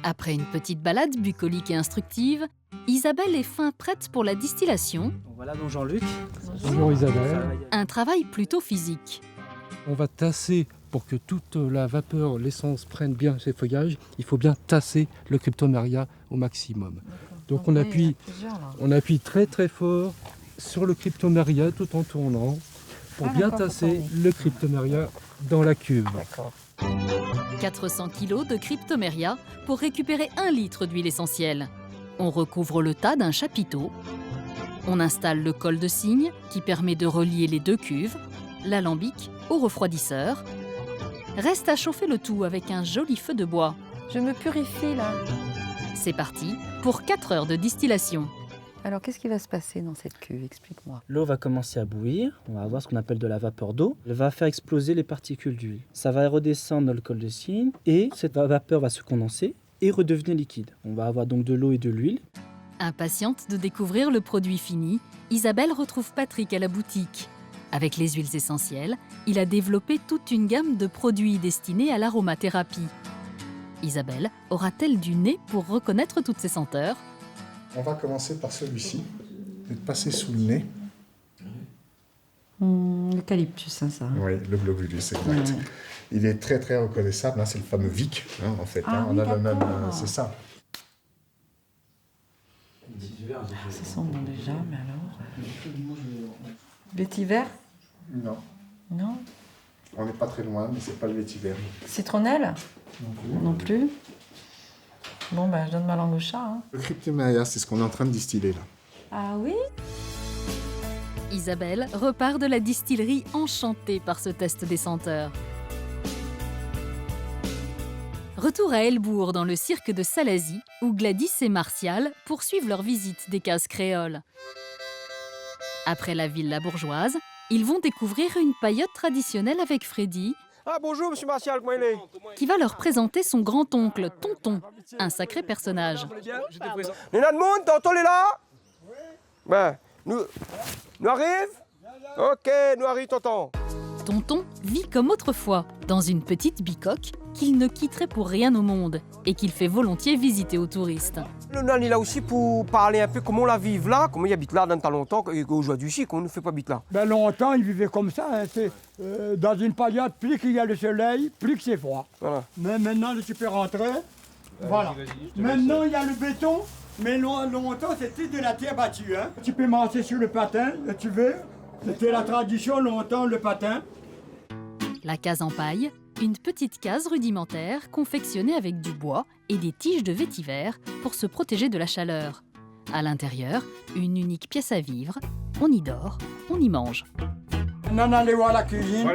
Après une petite balade bucolique et instructive, Isabelle est fin prête pour la distillation. Voilà donc Jean-Luc. Bonjour Isabelle. Un travail plutôt physique. On va tasser pour que toute la vapeur, l'essence prenne bien ses feuillages. Il faut bien tasser le cryptoméria au maximum. Donc on appuie très très fort sur le cryptoméria tout en tournant pour bien tasser le cryptoméria dans la cuve. 400 kg de cryptoméria pour récupérer 1 litre d'huile essentielle. On recouvre le tas d'un chapiteau. On installe le col de cygne qui permet de relier les 2 cuves, l'alambic au refroidisseur. Reste à chauffer le tout avec un joli feu de bois. Je me purifie là. C'est parti pour 4 heures de distillation. Alors, qu'est-ce qui va se passer dans cette cuve? Explique-moi. L'eau va commencer à bouillir, on va avoir ce qu'on appelle de la vapeur d'eau. Elle va faire exploser les particules d'huile. Ça va redescendre dans le col de cygne et cette vapeur va se condenser et redevenir liquide. On va avoir donc de l'eau et de l'huile. Impatiente de découvrir le produit fini, Isabelle retrouve Patrick à la boutique. Avec les huiles essentielles, il a développé toute une gamme de produits destinés à l'aromathérapie. Isabelle aura-t-elle du nez pour reconnaître toutes ces senteurs? On va commencer par celui-ci, de passer sous le nez. L'eucalyptus, hein, ça. Oui, le globulus, exact. Ouais. Il est très très reconnaissable, hein, c'est le fameux Vic, hein, en fait. Ah, hein, oui, on a le même, c'est ça. Ça sent bon déjà, mais alors... Vétiver? Non. Non. On n'est pas très loin, mais c'est pas le vétiver. Citronnelle? Non plus. Bon, ben, je donne ma langue au chat. Hein. Le cryptoméria, c'est ce qu'on est en train de distiller là. Ah oui? Isabelle repart de la distillerie enchantée par ce test des senteurs. Retour à Helbourg, dans le cirque de Salazie, où Gladys et Martial poursuivent leur visite des cases créoles. Après la villa bourgeoise, ils vont découvrir une paillote traditionnelle avec Freddy. Ah bonjour monsieur Martial, comment il est? Qui va leur présenter son grand-oncle, Tonton, un sacré personnage. Les nains de monde, Tonton est là? Oui. Ben, nous arrive? Ok, nous arrive Tonton. Tonton vit comme autrefois, dans une petite bicoque qu'il ne quitterait pour rien au monde et qu'il fait volontiers visiter aux touristes. Le nain est là aussi pour parler un peu comment on la vive là, comment il habite là dans longtemps et qu'aujourd'hui ici, qu'on ne fait pas habiter là. Ben longtemps, il vivait comme ça, hein, c'est dans une période, plus qu'il y a le soleil, plus que c'est froid. Voilà. Mais maintenant, tu peux rentrer, voilà. Maintenant, il y a le béton, mais longtemps, c'était de la terre battue. Hein. Tu peux marcher sur le patin, tu veux. C'était la tradition longtemps, le patin. La case en paille, une petite case rudimentaire confectionnée avec du bois et des tiges de vétiver pour se protéger de la chaleur. À l'intérieur, une unique pièce à vivre. On y dort, on y mange. On allait voir la cuisine.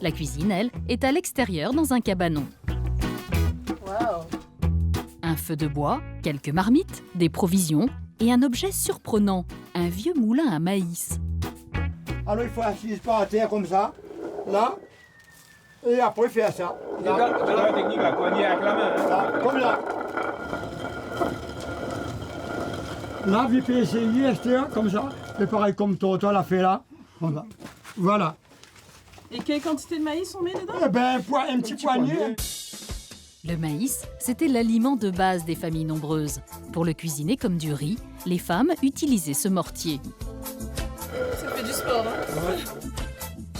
La cuisine, elle, est à l'extérieur dans un cabanon. Wow. Un feu de bois, quelques marmites, des provisions et un objet surprenant, un vieux moulin à maïs. Alors il faut assis par à terre comme ça, là, et après faire ça. Là. La technique, la poignée avec la main. Hein. Là, comme là. Là, vous pouvez essayer, Esther, comme ça, et pareil comme Tonton l'a fait là. Voilà. Et quelle quantité de maïs on met dedans? Eh ben, un petit poignet. Le maïs, c'était l'aliment de base des familles nombreuses. Pour le cuisiner comme du riz, les femmes utilisaient ce mortier. Ça fait du sport, hein?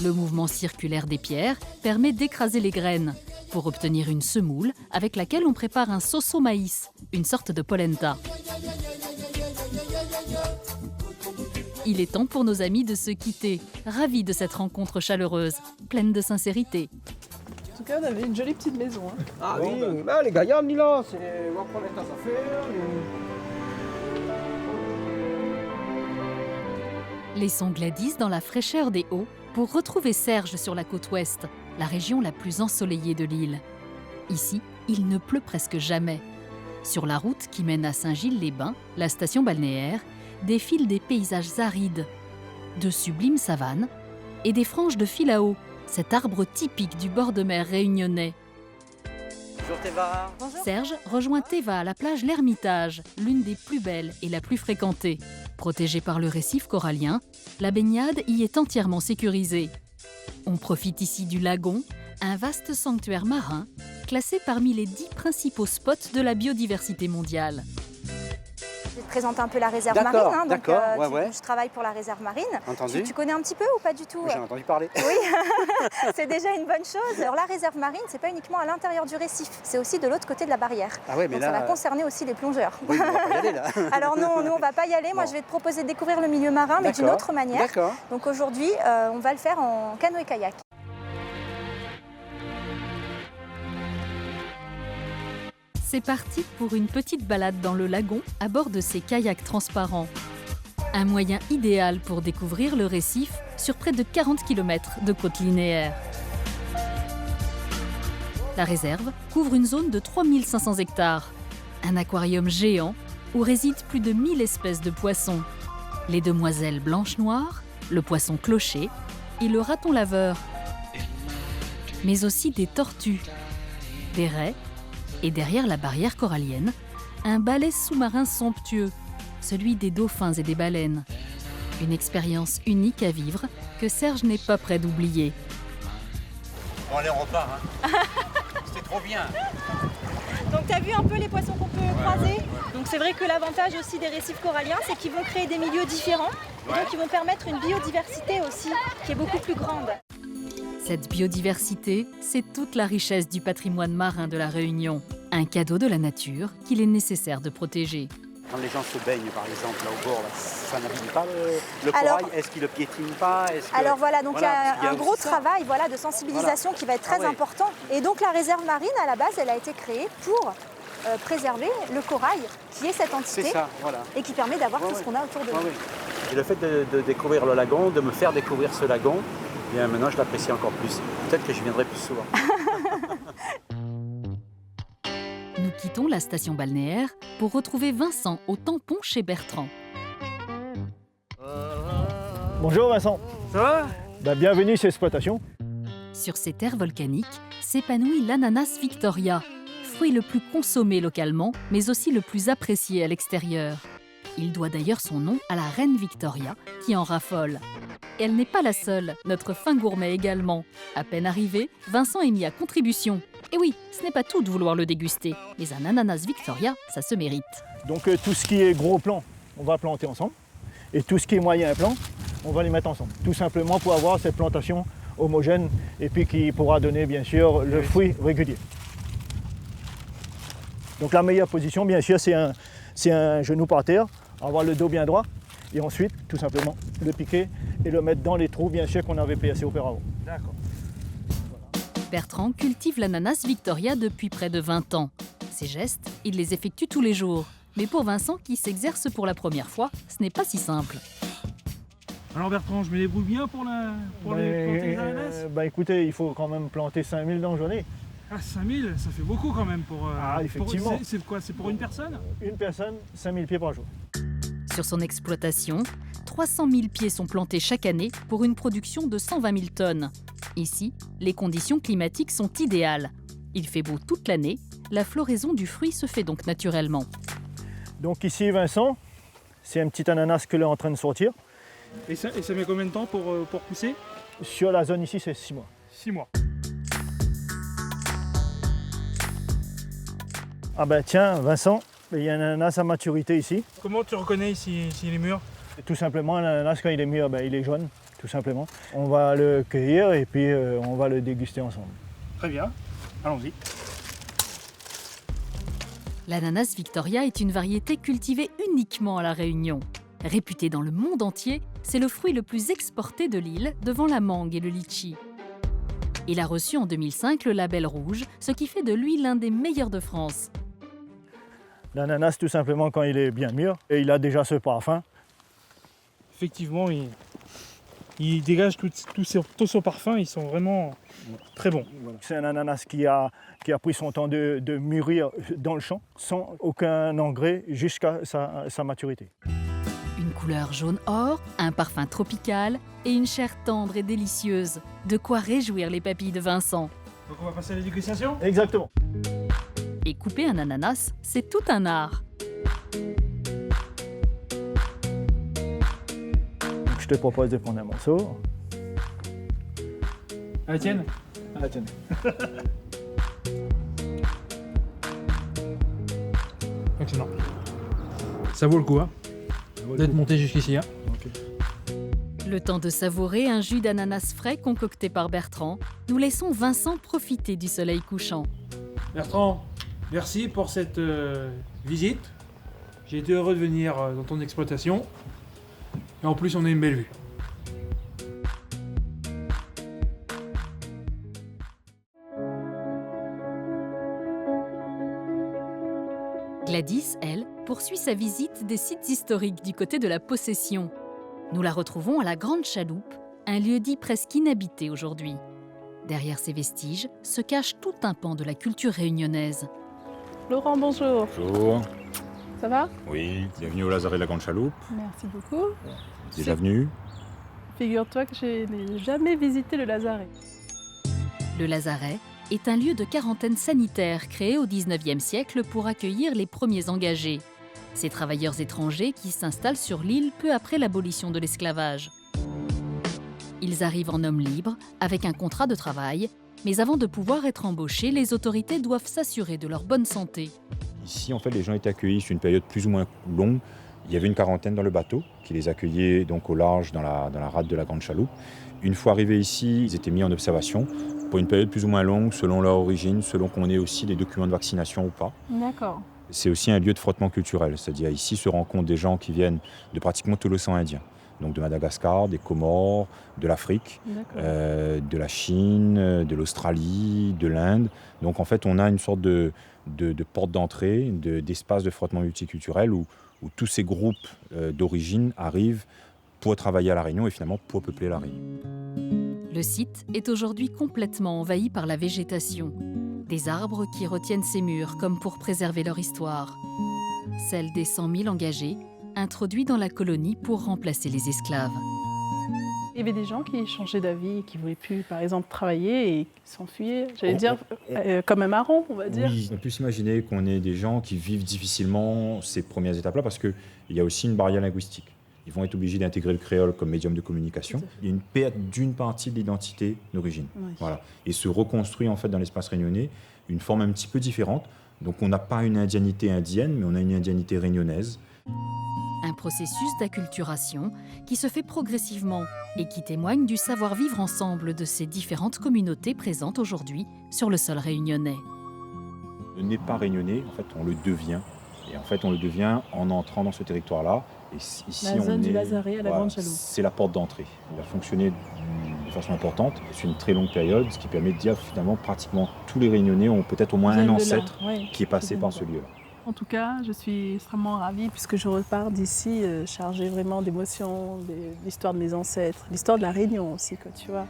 Le mouvement circulaire des pierres permet d'écraser les graines pour obtenir une semoule avec laquelle on prépare un sauce au maïs, une sorte de polenta. Il est temps pour nos amis de se quitter, ravis de cette rencontre chaleureuse, pleine de sincérité. En tout cas, on avait une jolie petite maison. Hein. Ah oui, bah, les gaillards, là, c'est... On va prendre les tasses à faire. Laissons Gladys dans la fraîcheur des Hauts pour retrouver Serge sur la côte ouest, la région la plus ensoleillée de l'île. Ici, il ne pleut presque jamais. Sur la route qui mène à Saint-Gilles-les-Bains, la station balnéaire, défilent des paysages arides, de sublimes savanes et des franges de filao, cet arbre typique du bord de mer réunionnais. Bonjour Théva. Bonjour. Serge rejoint Théva à la plage L'Ermitage, l'une des plus belles et la plus fréquentée. Protégée par le récif corallien, la baignade y est entièrement sécurisée. On profite ici du lagon, un vaste sanctuaire marin, classé parmi les 10 principaux spots de la biodiversité mondiale. Je vais te présenter un peu la réserve marine. Hein, donc, Je travaille pour la réserve marine. Entendu. Tu connais un petit peu ou pas du tout? J'en ai entendu parler. Oui, c'est déjà une bonne chose. Alors la réserve marine, c'est pas uniquement à l'intérieur du récif, c'est aussi de l'autre côté de la barrière. Ah ouais, mais donc là, ça va concerner aussi les plongeurs. Oui, on va pas y aller, là. Alors non, nous on va pas y aller. Moi, je vais te proposer de découvrir le milieu marin, mais d'une autre manière. D'accord. Donc aujourd'hui, on va le faire en canoë-kayak. C'est parti pour une petite balade dans le lagon à bord de ces kayaks transparents. Un moyen idéal pour découvrir le récif sur près de 40 km de côte linéaire. La réserve couvre une zone de 3500 hectares, un aquarium géant où résident plus de 1000 espèces de poissons. Les demoiselles blanches-noires, le poisson clocher et le raton laveur. Mais aussi des tortues, des raies, et derrière la barrière corallienne, un balai sous-marin somptueux, celui des dauphins et des baleines. Une expérience unique à vivre que Serge n'est pas prêt d'oublier. Bon allez, on repart. Hein. C'était trop bien. Donc tu as vu un peu les poissons qu'on peut croiser. Donc c'est vrai que l'avantage aussi des récifs coralliens, c'est qu'ils vont créer des milieux différents. Et donc ils vont permettre une biodiversité aussi qui est beaucoup plus grande. Cette biodiversité, c'est toute la richesse du patrimoine marin de la Réunion. Un cadeau de la nature qu'il est nécessaire de protéger. Quand les gens se baignent, par exemple, là au bord, là, ça n'abîme pas le corail? Est-ce qu'ils ne le piétinent pas? Alors voilà, donc il y a un gros travail de sensibilisation qui va être très important. Et donc la réserve marine, à la base, elle a été créée pour préserver le corail, qui est cette entité, et qui permet d'avoir tout ce qu'on a autour de nous. Et le fait de découvrir le lagon, de me faire découvrir ce lagon, bien maintenant je l'apprécie encore plus. Peut-être que je viendrai plus souvent. Nous quittons la station balnéaire pour retrouver Vincent au tampon chez Bertrand. Bonjour Vincent. Ça va? Bienvenue sur l'exploitation. Sur ces terres volcaniques s'épanouit l'ananas Victoria, fruit le plus consommé localement, mais aussi le plus apprécié à l'extérieur. Il doit d'ailleurs son nom à la reine Victoria, qui en raffole. Et elle n'est pas la seule, notre fin gourmet également. À peine arrivé, Vincent est mis à contribution. Et oui, ce n'est pas tout de vouloir le déguster, mais un ananas Victoria, ça se mérite. Donc tout ce qui est gros plan, on va planter ensemble. Et tout ce qui est moyen plan, on va les mettre ensemble. Tout simplement pour avoir cette plantation homogène et puis qui pourra donner bien sûr le fruit régulier. Donc la meilleure position, bien sûr, c'est un genou par terre, avoir le dos bien droit. Et ensuite, tout simplement, le piquer et le mettre dans les trous, bien sûr, qu'on avait placés auparavant. D'accord. Bertrand cultive l'ananas Victoria depuis près de 20 ans. Ces gestes, il les effectue tous les jours. Mais pour Vincent, qui s'exerce pour la première fois, ce n'est pas si simple. Alors Bertrand, je me débrouille bien pour les planter les ananas? Écoutez, il faut quand même planter 5000 dans la journée. Ah, 5000, ça fait beaucoup quand même pour... effectivement. C'est quoi? C'est pour une personne? Une personne, 5000 pieds par jour. Sur son exploitation, 300 000 pieds sont plantés chaque année pour une production de 120 000 tonnes. Ici, les conditions climatiques sont idéales. Il fait beau toute l'année, la floraison du fruit se fait donc naturellement. Donc ici, Vincent, c'est un petit ananas que l'on est en train de sortir. Et ça met combien de temps pour pousser? Sur la zone ici, c'est 6 mois. 6 mois. Ah ben tiens, Vincent, il y a un ananas à maturité ici. Comment tu reconnais s'il est mûr? Tout simplement, l'ananas, quand il est mûr, il est jaune, tout simplement. On va le cueillir et puis on va le déguster ensemble. Très bien, allons-y. L'ananas Victoria est une variété cultivée uniquement à La Réunion. Réputé dans le monde entier, c'est le fruit le plus exporté de l'île, devant la mangue et le litchi. Il a reçu en 2005 le label rouge, ce qui fait de lui l'un des meilleurs de France. L'ananas, tout simplement, quand il est bien mûr, et il a déjà ce parfum. Effectivement, il dégage tout son parfum, ils sont vraiment très bons. C'est un ananas qui a pris son temps de mûrir dans le champ, sans aucun engrais, jusqu'à sa maturité. Une couleur jaune or, un parfum tropical et une chair tendre et délicieuse. De quoi réjouir les papilles de Vincent. Donc on va passer à la dégustation ? Exactement. Et couper un ananas, c'est tout un art. Je te propose de prendre un morceau. À la tienne ? À la tienne. Excellent. Ça vaut le coup, hein, d'être monté jusqu'ici. Hein. Okay. Le temps de savourer un jus d'ananas frais concocté par Bertrand, nous laissons Vincent profiter du soleil couchant. Bertrand, merci pour cette visite. J'ai été heureux de venir dans ton exploitation. Et en plus, on a une belle vue. Gladys, elle, poursuit sa visite des sites historiques du côté de la Possession. Nous la retrouvons à la Grande Chaloupe, un lieu dit presque inhabité aujourd'hui. Derrière ces vestiges se cache tout un pan de la culture réunionnaise. Laurent, bonjour. Bonjour. Ça va? Oui, bienvenue au Lazaret de la Grande Chaloupe. Merci beaucoup. Déjà venu? Figure-toi que je n'ai jamais visité le Lazaret. Le Lazaret est un lieu de quarantaine sanitaire créé au XIXe siècle pour accueillir les premiers engagés. Ces travailleurs étrangers qui s'installent sur l'île peu après l'abolition de l'esclavage. Ils arrivent en hommes libres, avec un contrat de travail, mais avant de pouvoir être embauchés, les autorités doivent s'assurer de leur bonne santé. Ici, en fait, les gens étaient accueillis sur une période plus ou moins longue. Il y avait une quarantaine dans le bateau qui les accueillait donc au large dans la rade de la Grande Chaloupe. Une fois arrivés ici, ils étaient mis en observation pour une période plus ou moins longue, selon leur origine, selon qu'on ait aussi des documents de vaccination ou pas. D'accord. C'est aussi un lieu de frottement culturel, c'est-à-dire ici se rencontrent des gens qui viennent de pratiquement tout l'océan Indien. Donc de Madagascar, des Comores, de l'Afrique, de la Chine, de l'Australie, de l'Inde. Donc en fait, on a une sorte de porte d'entrée, d'espace de frottement multiculturel où tous ces groupes d'origine arrivent pour travailler à La Réunion et finalement pour peupler La Réunion. Le site est aujourd'hui complètement envahi par la végétation. Des arbres qui retiennent ces murs comme pour préserver leur histoire. Celle des 100 000 engagés, introduits dans la colonie pour remplacer les esclaves. Il y avait des gens qui changeaient d'avis, qui ne voulaient plus, par exemple, travailler et qui s'enfuyaient. J'allais dire, comme un marron, on va dire. Oui, on peut s'imaginer qu'on ait des gens qui vivent difficilement ces premières étapes-là parce qu'il y a aussi une barrière linguistique. Ils vont être obligés d'intégrer le créole comme médium de communication. Il y a une perte d'une partie de l'identité d'origine. Oui. Voilà. Et se reconstruit en fait dans l'espace réunionnais une forme un petit peu différente. Donc on n'a pas une indianité indienne, mais on a une indianité réunionnaise. Un processus d'acculturation qui se fait progressivement et qui témoigne du savoir-vivre ensemble de ces différentes communautés présentes aujourd'hui sur le sol réunionnais. On n'est pas réunionnais, en fait on le devient. Et en fait on le devient en entrant dans ce territoire-là. Et ici, la zone du Lazaret à la Grande Chaloupe. C'est la porte d'entrée. Il a fonctionné de façon importante sur une très longue période, ce qui permet de dire finalement pratiquement tous les Réunionnais ont peut-être au moins un ancêtre qui est passé par ce lieu-là. En tout cas, je suis extrêmement ravie puisque je repars d'ici chargée vraiment d'émotions, de l'histoire de mes ancêtres, l'histoire de la Réunion aussi, quoi, tu vois.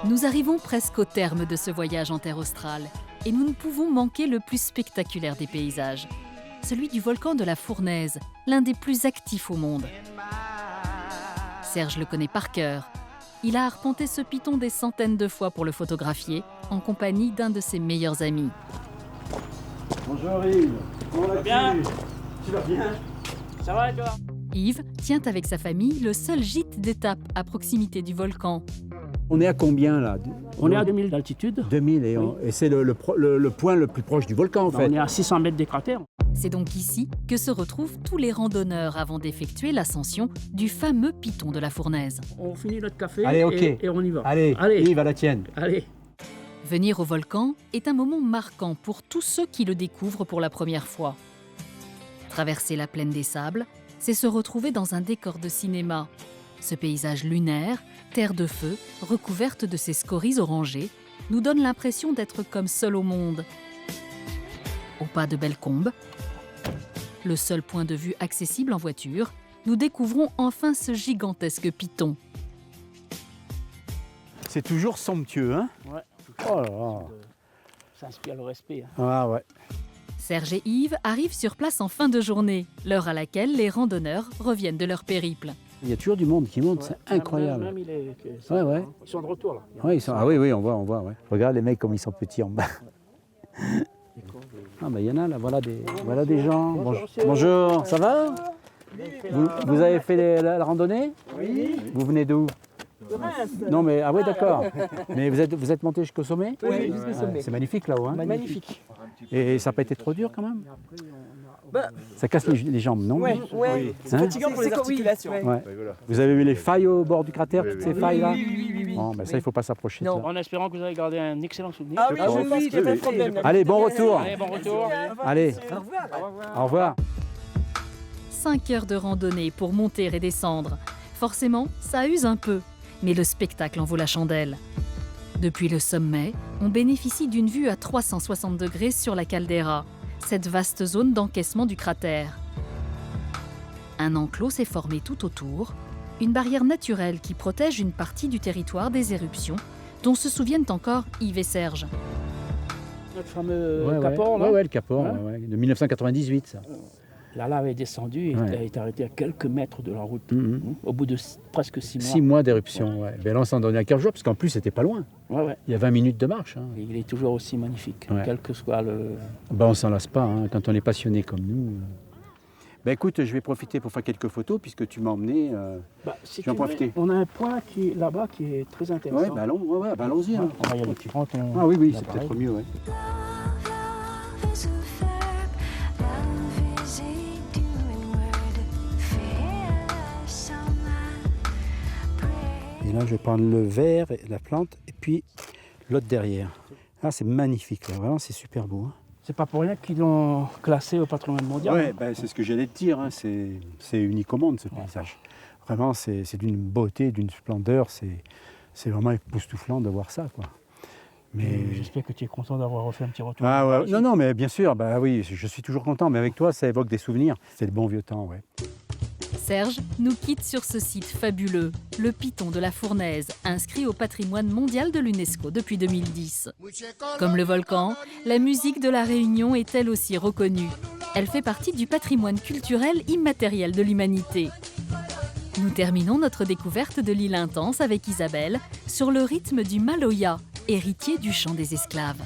Nous arrivons presque au terme de ce voyage en terre australe et nous ne pouvons manquer le plus spectaculaire des paysages, celui du volcan de la Fournaise, l'un des plus actifs au monde. Serge le connaît par cœur. Il a arpenté ce piton des centaines de fois pour le photographier, en compagnie d'un de ses meilleurs amis. Bonjour Yves, comment vas-tu? Bien. Tu vas bien? Ça va et toi? Yves tient avec sa famille le seul gîte d'étape à proximité du volcan. On est à combien là? On est à 2000 d'altitude. 2000 et c'est le point le plus proche du volcan en fait. On est à 600 mètres des cratères. C'est donc ici que se retrouvent tous les randonneurs avant d'effectuer l'ascension du fameux piton de la Fournaise. On finit notre café. Allez, ok. Et on y va. Allez, Yves, à la tienne. Allez. Venir au volcan est un moment marquant pour tous ceux qui le découvrent pour la première fois. Traverser la plaine des sables, c'est se retrouver dans un décor de cinéma. Ce paysage lunaire, terre de feu, recouverte de ses scories orangées, nous donne l'impression d'être comme seul au monde. Au pas de Bellecombe, le seul point de vue accessible en voiture, nous découvrons enfin ce gigantesque piton. C'est toujours somptueux, hein? Ouais. Oh là là. Ça inspire le respect. Hein. Ah ouais. Serge et Yves arrivent sur place en fin de journée, l'heure à laquelle les randonneurs reviennent de leur périple. Il y a toujours du monde qui monte, c'est incroyable. Même ouais. Ils sont de retour là. Ouais, ah oui, on voit. Ouais. Regarde les mecs comme ils sont petits en bas. Ah bah il y en a là, voilà des gens. Bonjour, ça va? Vous avez fait la randonnée? Oui. Vous venez d'où? Non mais, ah oui d'accord. Mais vous êtes monté jusqu'au sommet? Oui, jusqu'au sommet. C'est magnifique là-haut, hein? Magnifique. Et ça n'a pas été trop dur quand même? Ça casse les jambes, non? Oui. C'est fatigant pour les articulations. Ouais. Vous avez vu les failles au bord du cratère, toutes ces failles là? Oui. Bon, ben ça, il ne faut pas s'approcher. Non. En espérant que vous avez gardé un excellent souvenir. Ah oui, je pense qu'il n'y a pas de problème. Allez, bon retour. Allez, bon retour. Allez. Au revoir. 5 heures de randonnée pour monter et descendre. Forcément, ça use un peu, mais le spectacle en vaut la chandelle. Depuis le sommet, on bénéficie d'une vue à 360 degrés sur la caldeira, cette vaste zone d'encaissement du cratère. Un enclos s'est formé tout autour, une barrière naturelle qui protège une partie du territoire des éruptions, dont se souviennent encore Yves et Serge. Notre fameux Capor, là. Ouais, le Capor, de 1998, ça. La lave est descendue et a été arrêtée à quelques mètres de la route, au bout de presque 6 mois. 6 mois d'éruption, ouais. Ben là, on s'en donnait à 15 jours, parce qu'en plus, c'était pas loin. Ouais. Il y a 20 minutes de marche. Hein. Et il est toujours aussi magnifique, quel que soit le... Ben, on s'en lasse pas, hein, quand on est passionné comme nous. Ben écoute, je vais profiter pour faire quelques photos, puisque tu m'as emmené. Si je vais en profiter. On a un point là-bas qui est très intéressant. Ouais, allons-y. Hein. On va y aller. Tu prends ton... Ah oui, c'est peut-être mieux, ouais. Et là, je vais prendre le verre, la plante, et puis l'autre derrière. Ah, c'est magnifique, là. Vraiment, c'est super beau. Hein. C'est pas pour rien qu'ils l'ont classé au patrimoine mondial. Oui, ben, c'est ce que j'allais te dire. Hein. C'est unique au monde, ce paysage. Vraiment, c'est d'une beauté, d'une splendeur. C'est vraiment époustouflant de voir ça, quoi. Mais j'espère que tu es content d'avoir refait un petit retour. Ah ouais, non, mais bien sûr, bah oui, je suis toujours content. Mais avec toi, ça évoque des souvenirs. C'est le bon vieux temps, ouais. Serge nous quitte sur ce site fabuleux, le Piton de la Fournaise, inscrit au patrimoine mondial de l'UNESCO depuis 2010. Comme le volcan, la musique de la Réunion est elle aussi reconnue. Elle fait partie du patrimoine culturel immatériel de l'humanité. Nous terminons notre découverte de l'île Intense avec Isabelle sur le rythme du maloya, héritier du chant des esclaves.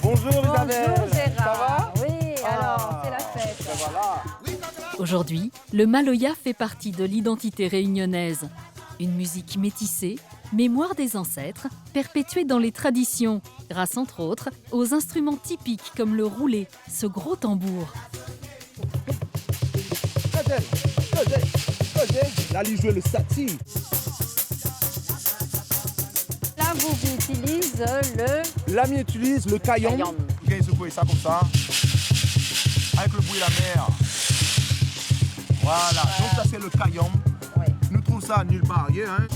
Bonjour Isabelle. Bonjour Gérard. Ça va? Oui, alors c'est la fête. Aujourd'hui, le maloya fait partie de l'identité réunionnaise. Une musique métissée, mémoire des ancêtres, perpétuée dans les traditions, grâce entre autres aux instruments typiques comme le roulé, ce gros tambour. Là, il joue le sati. Là, vous utilisez le... L'ami utilise le caillon. Viens secouer ça comme ça. Avec le bruit de la mer. Voilà, donc ça c'est le caillon. Nous trouvons ça nulle part ailleurs. Hein.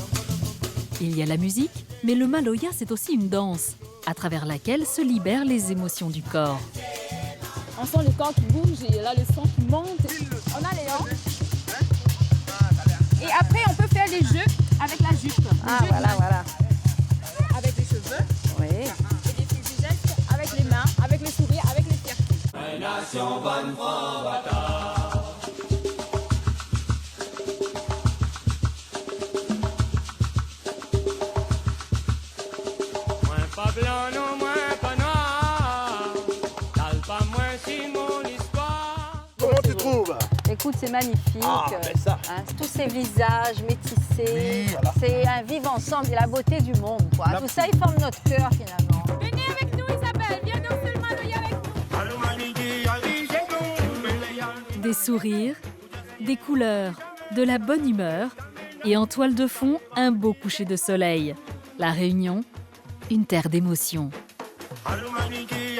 Il y a la musique, mais le maloya c'est aussi une danse, à travers laquelle se libèrent les émotions du corps. On sent le corps qui bouge et là le son qui monte. On a les hanches. Et après on peut faire des jeux avec la jupe. Voilà. Avec les cheveux. Oui. Et des petits gestes avec les mains, avec le sourire, avec les fiertés. Nation bonne bataille. Pas blanc, non, moins pas noir. T'as pas moins si mon histoire. Comment tu trouves? Écoute, c'est magnifique. Ça. Hein, tous ces visages métissés. Oui, voilà. C'est un vivre ensemble et la beauté du monde. Quoi. Tout ça, il forme notre cœur finalement. Venez avec nous Isabelle, viens danser le maloya avec nous. Des sourires, des couleurs, de la bonne humeur, Et en toile de fond, un beau coucher de soleil. La Réunion, une terre d'émotions. Alumaniki,